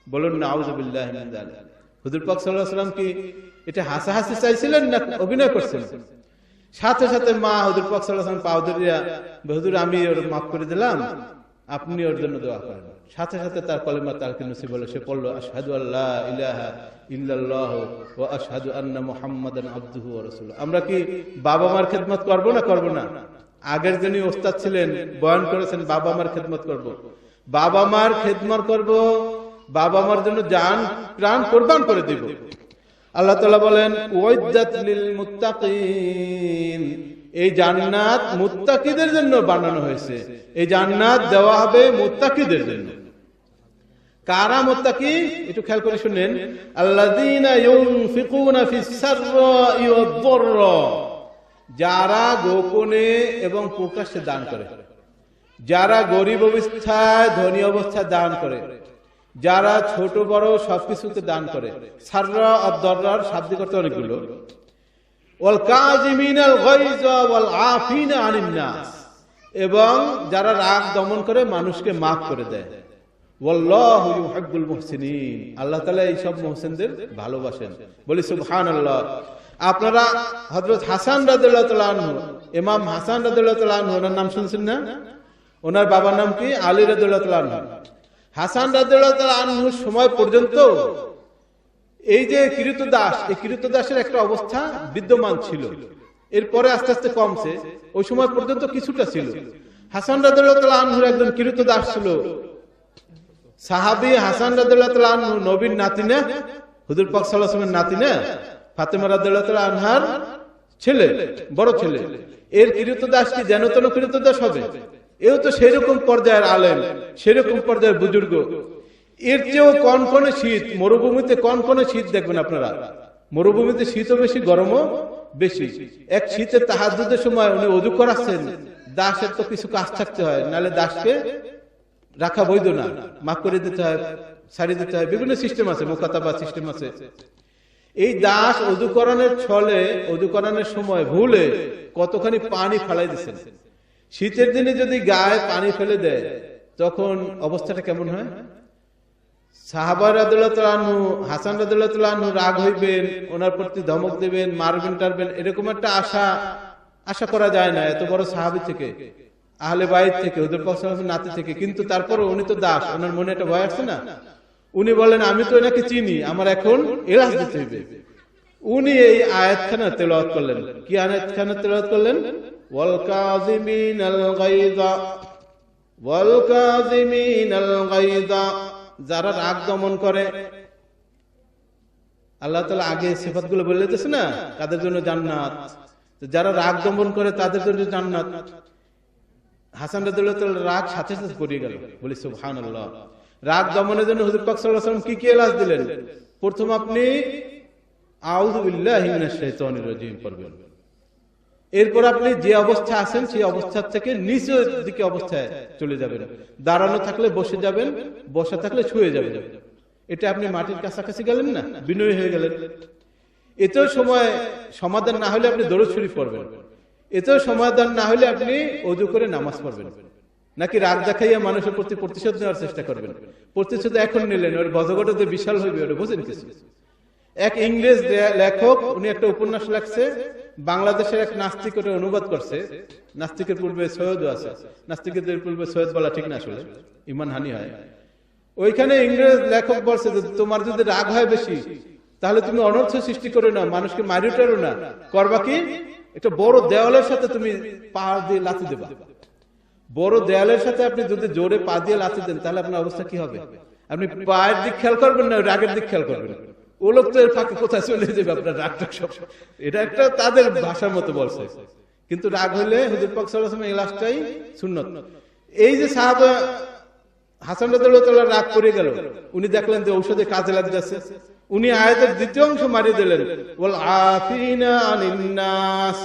বলুন না আউযুবিল্লাহি মিন যালিক। হুজুর পাক সাল্লাল্লাহু আলাইহি ওয়াসাল্লাম কি এটা হাসাহাসি চাইছিলেন না অভিনয় করছেন? সাথে সাথে মা হুজুর পাক সাল্লাল্লাহু আলাইহি ওয়াসাল্লাম পাও ধরিয়া, হুজুর আমি ওর মাফ করে দিলাম, আপনি ওর জন্য দোয়া করেন। সাথে সাথে তার কলেমা তালকিন নসিব হলো, সে পড়লো আশহাদু আল্লা ইলাহা ইল্লাল্লাহু ওয়া আশহাদু আন্না মুহাম্মাদান আবদুহু ওয়া রাসূলুহু। আমরা কি বাবা মার খেদমত করব না করব না? আগের যিনি ওস্তাদ ছিলেন বয়ান করেছেন, বাবা মার খেদমত করব, বাবা মার খেদমত করব, বাবা মার জন্য জান প্রাণ কুরবান করে দিব। আল্লাহ তাআলা বলেন, উইদ্দাত লিল মুত্তাকিন, এই জান্নাত মুত্তাকিদের জন্য বানানো হয়েছে। এই জান্নাত দেওয়া হবে মুত্তাকিদের জন্য। কারা মুত্তাকি? একটু খেয়াল করে শুনেন। আল্লাযীনা ইউনফিকুনা ফিস সাররাই ওয়াদ দাররা, যারা গোপনে এবং প্রকাশ্যে দান করে, যারা গরিব অবস্থায় ধনী অবস্থায় দান করে, যারা ছোট বড় সবকিছুতে দান করে। সাররা আর দাররার শাব্দিক অর্থ অনেকগুলো। ওয়াল কাযিমিনাল গায়যা ওয়াল আফিনা আনিন নাস, এবং যারা রাগ দমন করে মানুষকে মাফ করে দেয়। ওয়াল্লাহু ইউহিব্বুল মুহসিনিন, আল্লাহ তাআলা এই সব মুহসিনদের ভালোবাসেন। বলি সুবহানাল্লাহ। আপনারা হযরত হাসান রাদিয়াল্লাহু তাআলা আনহু, ইমাম হাসান রাদিয়াল্লাহু তাআলা আনহু, ওনার নাম শুনছেন না? ওনার বাবার নাম কি? আলী রাদিয়াল্লাহু তাআলা আনহু। হাসান রাদিয়াল্লাহু তাআলা আনহুর সময় পর্যন্ত এই যে কিরুতদাস, এই কিরুতদাসের একটা অবস্থা বিদ্যমান ছিল। এরপরে আস্তে আস্তে কমছে, ওই সময় পর্যন্ত কিছুটা ছিল। হাসান রাদিয়াল্লাহু তাআলা আনহুর একজন কিরুতদাস ছিল, সাহাবী হাসান রাদিয়াল্লাহু তাআলা আনহু, নবীর নাতি না, হুজুর পাক সাল্লাল্লাহু আলাইহি ওয়াসাল্লামের নাতি না, ফাতেমা রাদিয়াল্লাহু তাআলা আনহার ছেলে, বড় ছেলে। এর কিরুতদাস কি যেন তেন কিরুতদাস হবে? এও তো সেরকম পর্যায়ের আলেম, সেরকম পর্যায়ের বুজুর্গ। এর চেয়েও কনকনে শীত, মরুভূমিতে কনকনে শীত দেখবেন আপনারা। মরুভূমিতে শীতও বেশি, গরমও বেশি। এক শীতে তাহাজ্জুদের সময় উনি ওযু করাচ্ছেন, দাসের তো কিছু কাজ থাকতে হয়, নাহলে দাসকে রাখা বৈধ না, মাফ করে দিতে হয়, ছাড়িয়ে দিতে হয়, বিভিন্ন সিস্টেম আছে, মুকাতাবা সিস্টেম আছে। এই দাস ওযু করানোর ছলে, ওযু করানোর সময় ভুলে কতখানি পানি ফেলাই দিচ্ছেন। শীতের দিনে যদি গায়ে পানি ফেলে দেয়, তখন অবস্থাটা কেমন হয়? সাহাবা রাদিয়াল্লাহু তাআলা আনহু, হাসান রাদিয়াল্লাহু তাআলা আনহু রাগ হইবেন, ওনার প্রতি ধমক দিবেন, মারবেন টারবেন, এরকম একটা আশা করা যায় না এত বড় সাহাবী থেকে, আহলে বাইত থেকে, হুজুর পাক সাল্লাল্লাহু আলাইহি ওয়াসাল্লাম নাতি থেকে। কিন্তু তারপরে উনি তো দাস, ওনার মনে একটা ভয় আছে না। উনি বলেন, আমি তো এনাকে চিনি, আমার এখন এলাচ দিতে হইবে। উনি এই আয়াতখানা তেলাওয়াত করলেন। কি আয়াতখানা তেলাওয়াত করলেন? ওয়াল কাযিমিনাল গায়যা ওয়াল কাযিমিনাল গায়যা, যারা রাগ দমন করে। আল্লাহ তাআলা আগে সিফাতগুলো বলে দিয়েছে না, তাদের জন্য জান্নাত। যারা রাগ দমন করে তাদের জন্য জান্নাত। হাসান রাদিয়াল্লাহু তাআলা রাগ সাথে সাথে পড়িয়ে গেল। বলি সুবহানাল্লাহ। রাগ দমনের জন্য হুজুর পাক সাল্লাল্লাহু আলাইহি ওয়াসাল্লাম কি এলাচ দিলেন? প্রথম আপনি আউযু বিল্লাহি মিনাশ শাইতানির রাজিম পড়বেন। এরপর আপনি যে অবস্থা আছেন সেই অবস্থা থেকে নিচের দিকে অবস্থায় চলে যাবেন। দাঁড়ানো থাকলে বসে যাবেন, বসা থাকলে শুয়ে যাবেন। এটা আপনি মাটির কাছাকাছি গেলেন না, বিনয়ী হয়ে গেলেন। এতেও সময় সমাধান না হলে আপনি দরুদ শরীফ পড়বেন। এতেও সমাধান না হলে আপনি ওযু করে নামাজ পড়বেন। নাকি রাগ দেখাইয়া মানুষের প্রতি প্রতিশোধ নেওয়ার চেষ্টা করবেন। প্রতিশোধ এখন নিলেন, ওর গজগটা যে বিশাল হইবে ওটা বোঝেন কিছু। এক ইংরেজ লেখক, উনি একটা উপন্যাস লেখছে, বাংলাদেশের এক নাস্তিক ওটা অনুবাদ করছে। নাস্তিকের পূর্বে সৈয়দ আছে, নাস্তিকের পূর্বে সৈয়দ বলা ঠিক না, আসলে ইমান হানি হয়। ওইখানে ইংরেজ লেখক বলছে যে তোমার যদি রাগ হয় বেশি, তাহলে তুমি অনর্থ সৃষ্টি করো না, মানুষকে মারিটারো না, করবা কি একটা বড় দেওয়ালের সাথে তুমি পা দিয়ে লাথি দেবা। বড় দেওয়ালের সাথে আপনি যদি জোরে পা দিয়ে লাথি দেন, তাহলে আপনার অবস্থা কি হবে? আপনি পায়ের দিক খেয়াল করবেন না, রাগের দিক খেয়াল করবেন। ও লোক তো এর ফাঁকে কোথায় চলে যাবে আপনার রাগটা সব। এটা একটা তাদের ভাষার মতো বলছে, কিন্তু রাগ হলে হুজুর পাক সাল্লাল্লাহু আলাইহি ওয়াসাল্লাম এই লাশটাই সুন্নত। এই যে সাহাবা হাসান রাদিয়াল্লাহু তাআলা রাগ করে গেল, উনি দেখলেন যে ঔষধে কাজে লাগতেছে, উনি আয়াতের দ্বিতীয় অংশ মারিয়ে দিলেন, ওয়াল আফিনা আনিন নাস,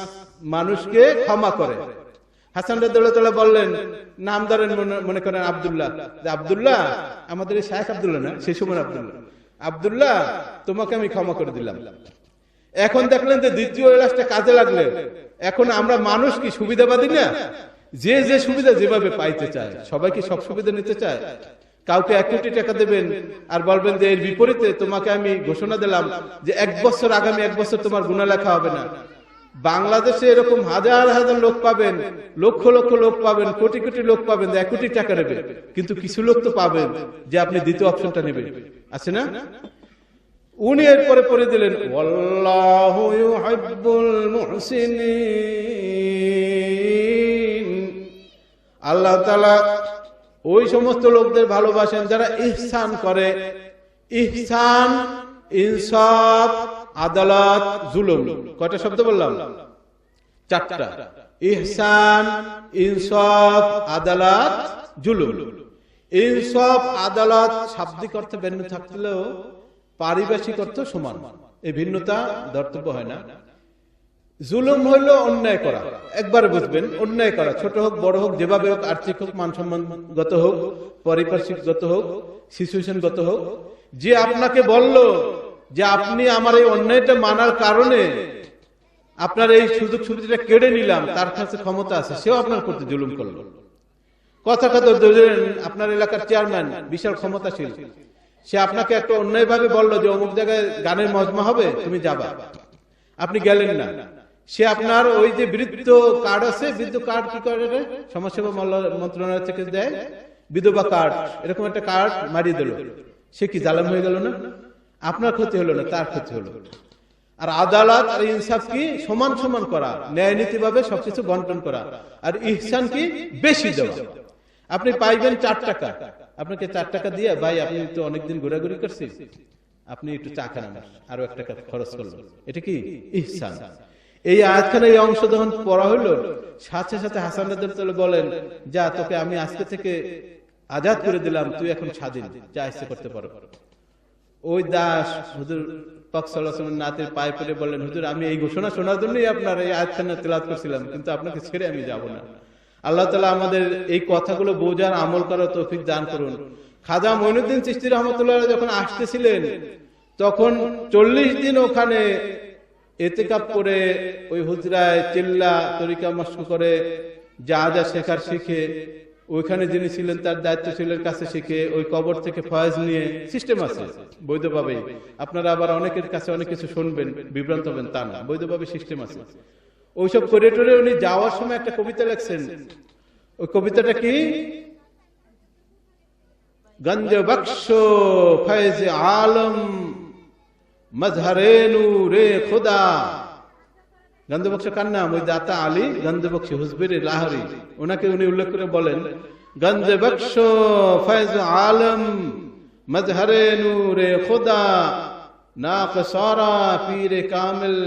মানুষকে ক্ষমা করে। হাসান রাদিয়াল্লাহু তাআলা বললেন, নাম ধরেন, মনে করেন আব্দুল্লাহ, যে আব্দুল্লাহ, আমাদের এই শায়েখ আব্দুল্লাহ না, সেই সময় আব্দুল্লাহ, আব্দুল্লাহ তোমাকে আমি ক্ষমা করে দিলাম। এখন দেখলেন যে দ্বিতীয় এলাচটা কাজে লাগলে, এখন আমরা মানুষ কি সুবিধাবাদী না? যে যে সুবিধা যেভাবে পাইতে চায়, সবাই কি সব সুবিধা নিতে চায়? কাউকে 1 কোটি টাকা দেবেন আর বলবেন যে এর বিপরীতে তোমাকে আমি ঘোষণা দিলাম যে 1 বছর, আগামী 1 বছর তোমার গুনাহ লেখা হবে না। বাংলাদেশে এরকম হাজার হাজার লোক পাবেন, লক্ষ লক্ষ লোক পাবেন, কোটি কোটি লোক পাবেন 1 কোটি টাকা নেবে, কিন্তু কিছু লোক তো পাবেন যে আপনি দ্বিতীয় অপশনটা নেবেন, আছে না? উনি এরপরে পড়ে দিলেন, ওয়াল্লাহু ইউহিব্বুল মুহসিনিন, আল্লাহ তাআলা ওই সমস্ত লোকদের ভালোবাসেন যারা ইহসান করে। ইহসান, ইনসাফ, আদালত, জুলুম, কয়টা শব্দ বললাম? 4টা। ইহসান, ইনসাফ, আদালত, জুলুম। ইনসাফ, আদালত শাব্দিক অর্থে ভিন্ন থাকলেও পারিভাষিক অর্থ সমান, এই ভিন্নতা ধর্তব্য হয় না। জুলুম হলো অন্যায় করা, একবারে বুঝবেন, অন্যায় করা, ছোট হোক বড় হোক, যেভাবে হোক, আর্থিক হোক, মান সম্মানগত হোক, পারিপার্শ্বিকগত হোক, সিচুয়েশনগত হোক, যে আপনাকে বলল যে আপনি আমার এই অন্যায়টা মানার কারণে আপনার এই সুযোগ সুবিধাটা কেড়ে নিলাম, তার কাছে ক্ষমতা আছে, সেও আপনার প্রতি জুলুম করলো। কথা ধরেন আপনার এলাকার চেয়ারম্যান বিশাল ক্ষমতাশীল, সে আপনাকে একটা অন্যায় ভাবে বললো যে অমুক জায়গায় গানের মজমা হবে, তুমি যাবা, আপনি গেলেন না। সে আপনার ওই যে বৃদ্ধ কার্ড আছে, বৃদ্ধ কার্ড কি করে সমাজসেবা মন্ত্রণালয় থেকে দেয়, বিধবা কার্ড, এরকম একটা কার্ড মারিয়ে দিল, সে কি জালেম হয়ে গেল না? আপনার ক্ষতি হলো না, তার ক্ষতি হলো। আর আদালত আর ইনসাফ কি? সমান সমান করা, ন্যায় নীতি ভাবে সবকিছু বন্টন করা। আর ইহসান কি? বেশি দেওয়া। আপনি পাইবেন 4 টাকা, আপনাকে 4 টাকা দিয়ে, ভাই আপনি তো অনেকদিন ঘোরাঘুরি করছি, আপনি একটু চা খান, আরো 1 টাকা খরচ করলো, এটা কি? ইহসান। এই আয়াতখানে এই অংশ যখন পড়া হইল, সাথে সাথে হাসান রাদিয়াল্লাহু তাআলা বলেন, যা তোকে আমি আজকে থেকে আজাদ করে দিলাম, তুই এখন স্বাধীন, যা ইচ্ছে করতে পারো। ওই দাস হুজুর পাক সাল্লাল্লাহু আলাইহি ওয়াসাল্লাম নাতের পায়ে পড়ে বললেন, হুজুর আমি এই ঘোষণা শোনার জন্যই আপনার এই আয়াতখানা তেলাওয়াত করছিলাম, কিন্তু আপনাকে ছেড়ে আমি যাব না। আল্লাহ তাআলা আমাদের এই কথাগুলো বোঝার, আমল করার তৌফিক দান করুন। খাজা মঈনুদ্দিন চিশতি রাহমাতুল্লাহ আলাইহি যখন আসতেছিলেন, তখন 40 দিন ওখানে ইতিকাফ করে ওই হুজরায় চিল্লা তরিকা মশক করে যা যা শেখার শিখে, ওইখানে যিনি ছিলেন তার দায়িত্বশীলের কাছে শিখে, ওই কবর থেকে ফয়েজ নিয়ে, সিস্টেম আছে বৈধভাবে। আপনারা আবার অনেকের কাছে অনেক কিছু শুনবেন, বিভ্রান্ত হবেন, তা না, বৈধভাবে সিস্টেম আছে। ওইসব করিডোরে উনি যাওয়ার সময় একটা কবিতা লিখছেন। ওই কবিতাটা কি? গঞ্জ বখশ ফয়েজ আলম মজহরে নূরে খুদা। গঞ্জ বখশ কার নাম? ওই দাতা আলী গঞ্জ বখশ হুজবির লাহোরি, ওনাকে উনি উল্লেখ করে বলেন, গঞ্জ বখশ ফয়েজ আলম মজহরে নূরে খুদা, নাকসারা পীরে কামিল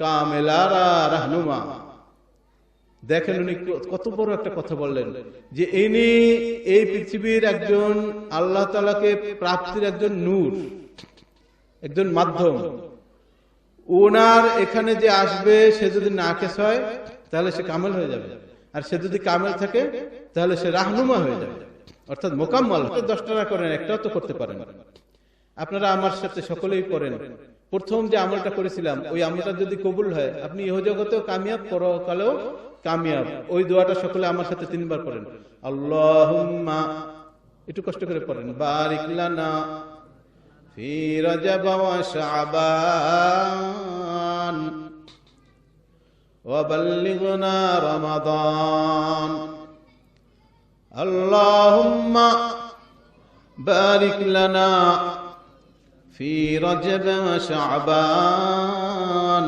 কামেলারা রাহনুমা। দেখেন উনি কত বড় একটা কথা বললেন, যে ইনি এই পৃথিবীর একজন আল্লাহ তাআলাকে প্রাপ্তির একজন নূর, একজন মাধ্যম। ওনার এখানে যে আসবে সে যদি নাকেস হয় তাহলে সে কামেল হয়ে যাবে, আর সে যদি কামেল থাকে তাহলে সে রাহনুমা হয়ে যাবে, অর্থাৎ মোকাম্মল। 10 টাকা করেন, একটাও তো করতে পারেন। আপনারা আমার সাথে সকলেই করেন। প্রথম যে আমলটা করেছিলাম ওই আমলটা যদি কবুল হয়, আপনি ইহজগতেও কামিয়াব, পরকালেও কামিয়াব। ওই দোয়াটা সকলে আমার সাথে 3 বার করেন। আল্লাহুম্মা, একটু কষ্ট করে পড়েন, বারিক লানা ফি রজব ওয়া শাবান ওয়া বাল্লিগনা রমাদান। আল্লাহুম্মা বারিক লানা ফি রজব ওয়া শাবান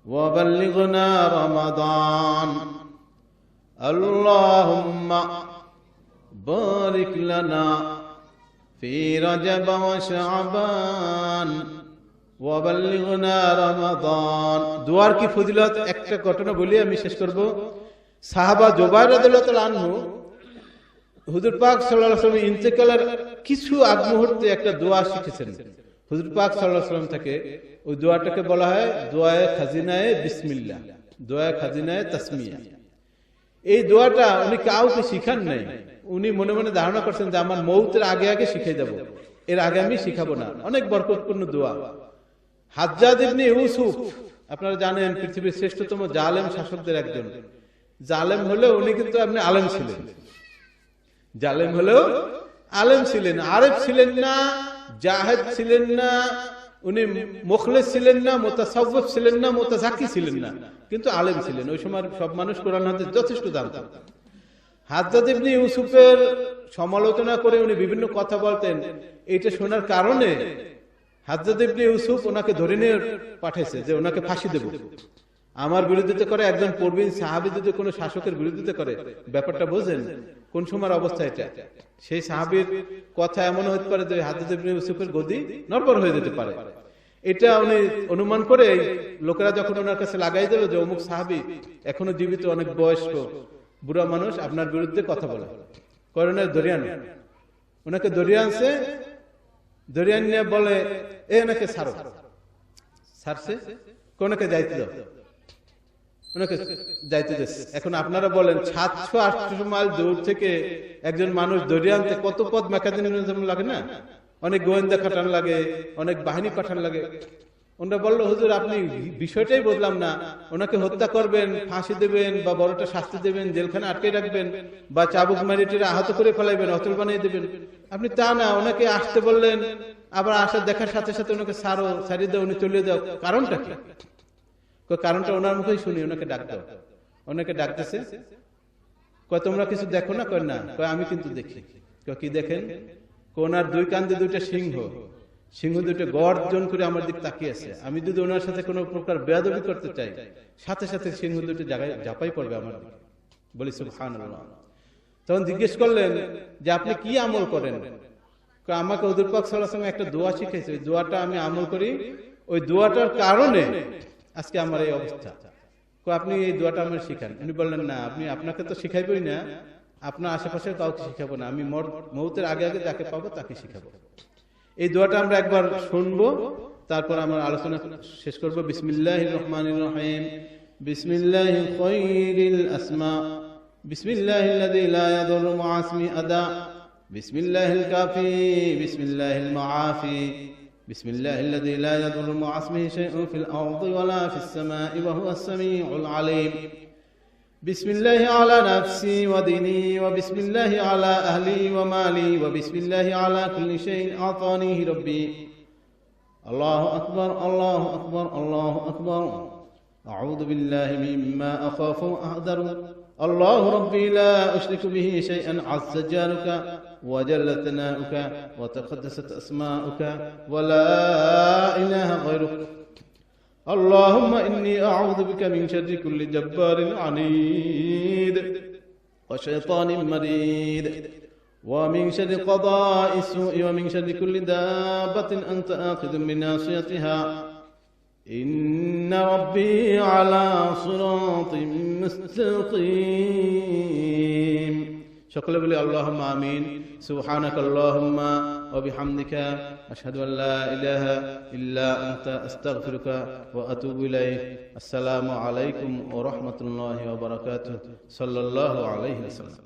ওয়া বাল্লিগনা রমাদান। আল্লাহুম্মা বারিক লানা ফি রজব ওয়া শাবান ওয়া বাল্লিগনা রমাদান। দুয়ার কি ফজিলত, একটা ঘটনা বলি আমি শেষ করব। সাহাবা জুবাইর রাদিয়াল্লাহু তাআলা আনহু হুজুর পাক সাল্লাল্লাহু আলাইহি ওয়াসাল্লাম ইন্তেকালের কিছু আগ মুহূর্তে একটা দোয়া শিখেছেন হুজুর পাক সাল্লাল্লাহু আলাইহি ওয়াসাল্লাম থেকে। ওই দোয়াটাকে বলা হয় দোয়ায়ে খাজিনায়ে বিসমিল্লাহ, দোয়ায়ে খাজিনায়ে তাসমিয়া। এই দোয়াটা উনি কাউকে শিখান নাই, উনি মনে মনে ধারণা করছেন যে আমার মৌতের আগে আগে শিখে যাব, এর আগে আমি শিখাবো না। অনেক বরকতপূর্ণ দোয়া। হাজ্জাজ ইবনে ইউসুফ, আপনারা জানেন পৃথিবীর শ্রেষ্ঠতম জালেম শাসকদের একজন। জালেম হলেও উনি কিন্তু আপনি আলেম ছিলেন, জালেম হলেও আলেম ছিলেন। আরেফ ছিলেন না, জাহেদ ছিলেন না, উনি মুখলেস ছিলেন না, মুতাসাউফ ছিলেন না, মুতাজাক্কি ছিলেন না, কিন্তু আলেম ছিলেন। ওই সময় সব মানুষ কোরআন হাদিস যথেষ্ট জানতেন। হাজ্জাজ ইবনে ইউসুফের সমালোচনা করে উনি বিভিন্ন কথা বলতেন। এটা শোনার কারণে হাজ্জাজ ইবনে ইউসুফ ওনাকে ধরে নিয়ে পাঠাইছে যে ওনাকে ফাঁসি দেব। আমার বিরোধিতা করে একজন প্রবীণ সাহাবী যদি কোনো শাসকের বিরোধিতা করে, ব্যাপারটা বোঝেন কোন সময়ের অবস্থা এটা। সেই সাহাবীর কথা এমন হতে পারে যে হাজ্জাজ ইবনে ইউসুফের গদি নড়বড় হয়ে যেতে পারে। এটা উনি অনুমান করে লোকেরা যখন ওনার কাছে লাগাই দিল যে অমুক সাহাবী এখনো জীবিত, অনেক বয়স্ক বুড়া মানুষ, আপনার বিরুদ্ধে কথা বলে, করোনার দরিয়ান, ওনাকে দরিয়ানছে, দরিয়ান নিয়ে বলে এনাকে ছাড়ো। ছাড়ছে, কোনাকে যাইতে দাও, ওনাকে যাইতে দিচ্ছে। এখন আপনারা বলেন 700-800 মাইল দূর থেকে একজন মানুষ দরিয়ানতে কত পথ মেকানিজম লাগে না, অনেক গোয়েন্দা খাটান লাগে, অনেক বাহিনী পাঠান লাগে। ওনারা বললো হুজুর আপনি বিষয়টাই বুঝলাম না, ওনাকে হত্যা করবেন, ফাঁসি দেবেন বা বড়টা শাস্তি দেবেন, জেলখানে আটকে রাখবেন বা চাবুক মারিটিরা আহত করে ফেলাইবেন, অচল বানিয়ে দেবেন। আপনি তা না, ওনাকে আসতে বললেন, আবার আসার দেখার সাথে সাথে ওনাকে ছাড়ো, ছাড়িয়ে দাও, উনি চলে যাও। কারণটা কি? কারণটা ওনার মুখেই শুনি, ওনাকে ডাক দাও। ওনাকে ডাকতেছে, কয় তোমরা কিছু দেখো না? কয় না। কয় আমি কিন্তু দেখি। কয় কি দেখেন? ওনার 2 কান্দে 2টা সিংহ, সিংহ 2টা গর্জন করে আমার দিক তাকিয়ে আছে। আমি যদি ওনার সাথে কোনো প্রকার বেয়াদবি করতে চাই, সাথে সাথে সিংহ 2টা জায়গায় ঝাঁপাই পড়বে আমার দিকে। বলি সুবহানাল্লাহ। তখন জিজ্ঞেস করলেন যে আপনি কি আমল করেন? আমাকে হুজুর পাক সাল্লাল্লাহু আলাইহি ওয়াসাল্লাম একটা দোয়া শিখাইছে, ওই দোয়াটা আমি আমল করি, ওই দোয়াটার কারণে আজকে আমার এই অবস্থা। আপনি এই দোয়াটা আমার শিখান। উনি বললেন না, আপনি আপনাকে তো শিখাইবই না, আপনার আশেপাশে কাউকে শিখাবো না, আমি মৌতের আগে আগে যাকে পাবো তাকে শিখাবো। এই দোয়াটা আমরা একবার শুনবো, তারপর আমার আলোচনা শেষ করবো। বিসমিল্লাহির রহমানির রহিম। বিসমিল্লাহিল খায়রিল আসমা, বিসমিল্লাহিল্লাযী লা ইয়াদুররু মা'a ইসমিহি আদা, বিসমিল্লাহিল কাফি, বিসমিল্লাহিল মাআফি, بسم الله الذي لا يضر مع اسمه شيء في الأرض ولا في السماء وهو السميع العليم. بسم الله على نفسي وديني، وبسم الله على أهلي ومالي، وبسم الله على كل شيء أعطانيه ربي. الله أكبر الله أكبر الله أكبر. أعوذ بالله مما أخاف وأحذر. الله ربي لا أشرك به شيئا، عز جارك وجل ثناؤك وتقدست أسماؤك ولا إله غيرك. اللهم إني أعوذ بك من شر كل جبار عنيد وشيطان مريد، ومن شر قضاء السوء، ومن شر كل دابة أنت آخذ بناصيتها. إن ربي على صراط مستقيم. সকলে বলি আল্লাহুম্মা আমিন। সুবহানাকাল্লাহুম্মা ওয়া বিহামদিকা আশহাদু আল লা ইলাহা ইল্লা আনতা আস্তাগফিরুকা ওয়া আতুবু ইলাইক। আসসালামু আলাইকুম ওয়া রাহমাতুল্লাহি ওয়া বারাকাতুহু। সাল্লাল্লাহু আলাইহি ওয়াসাল্লাম।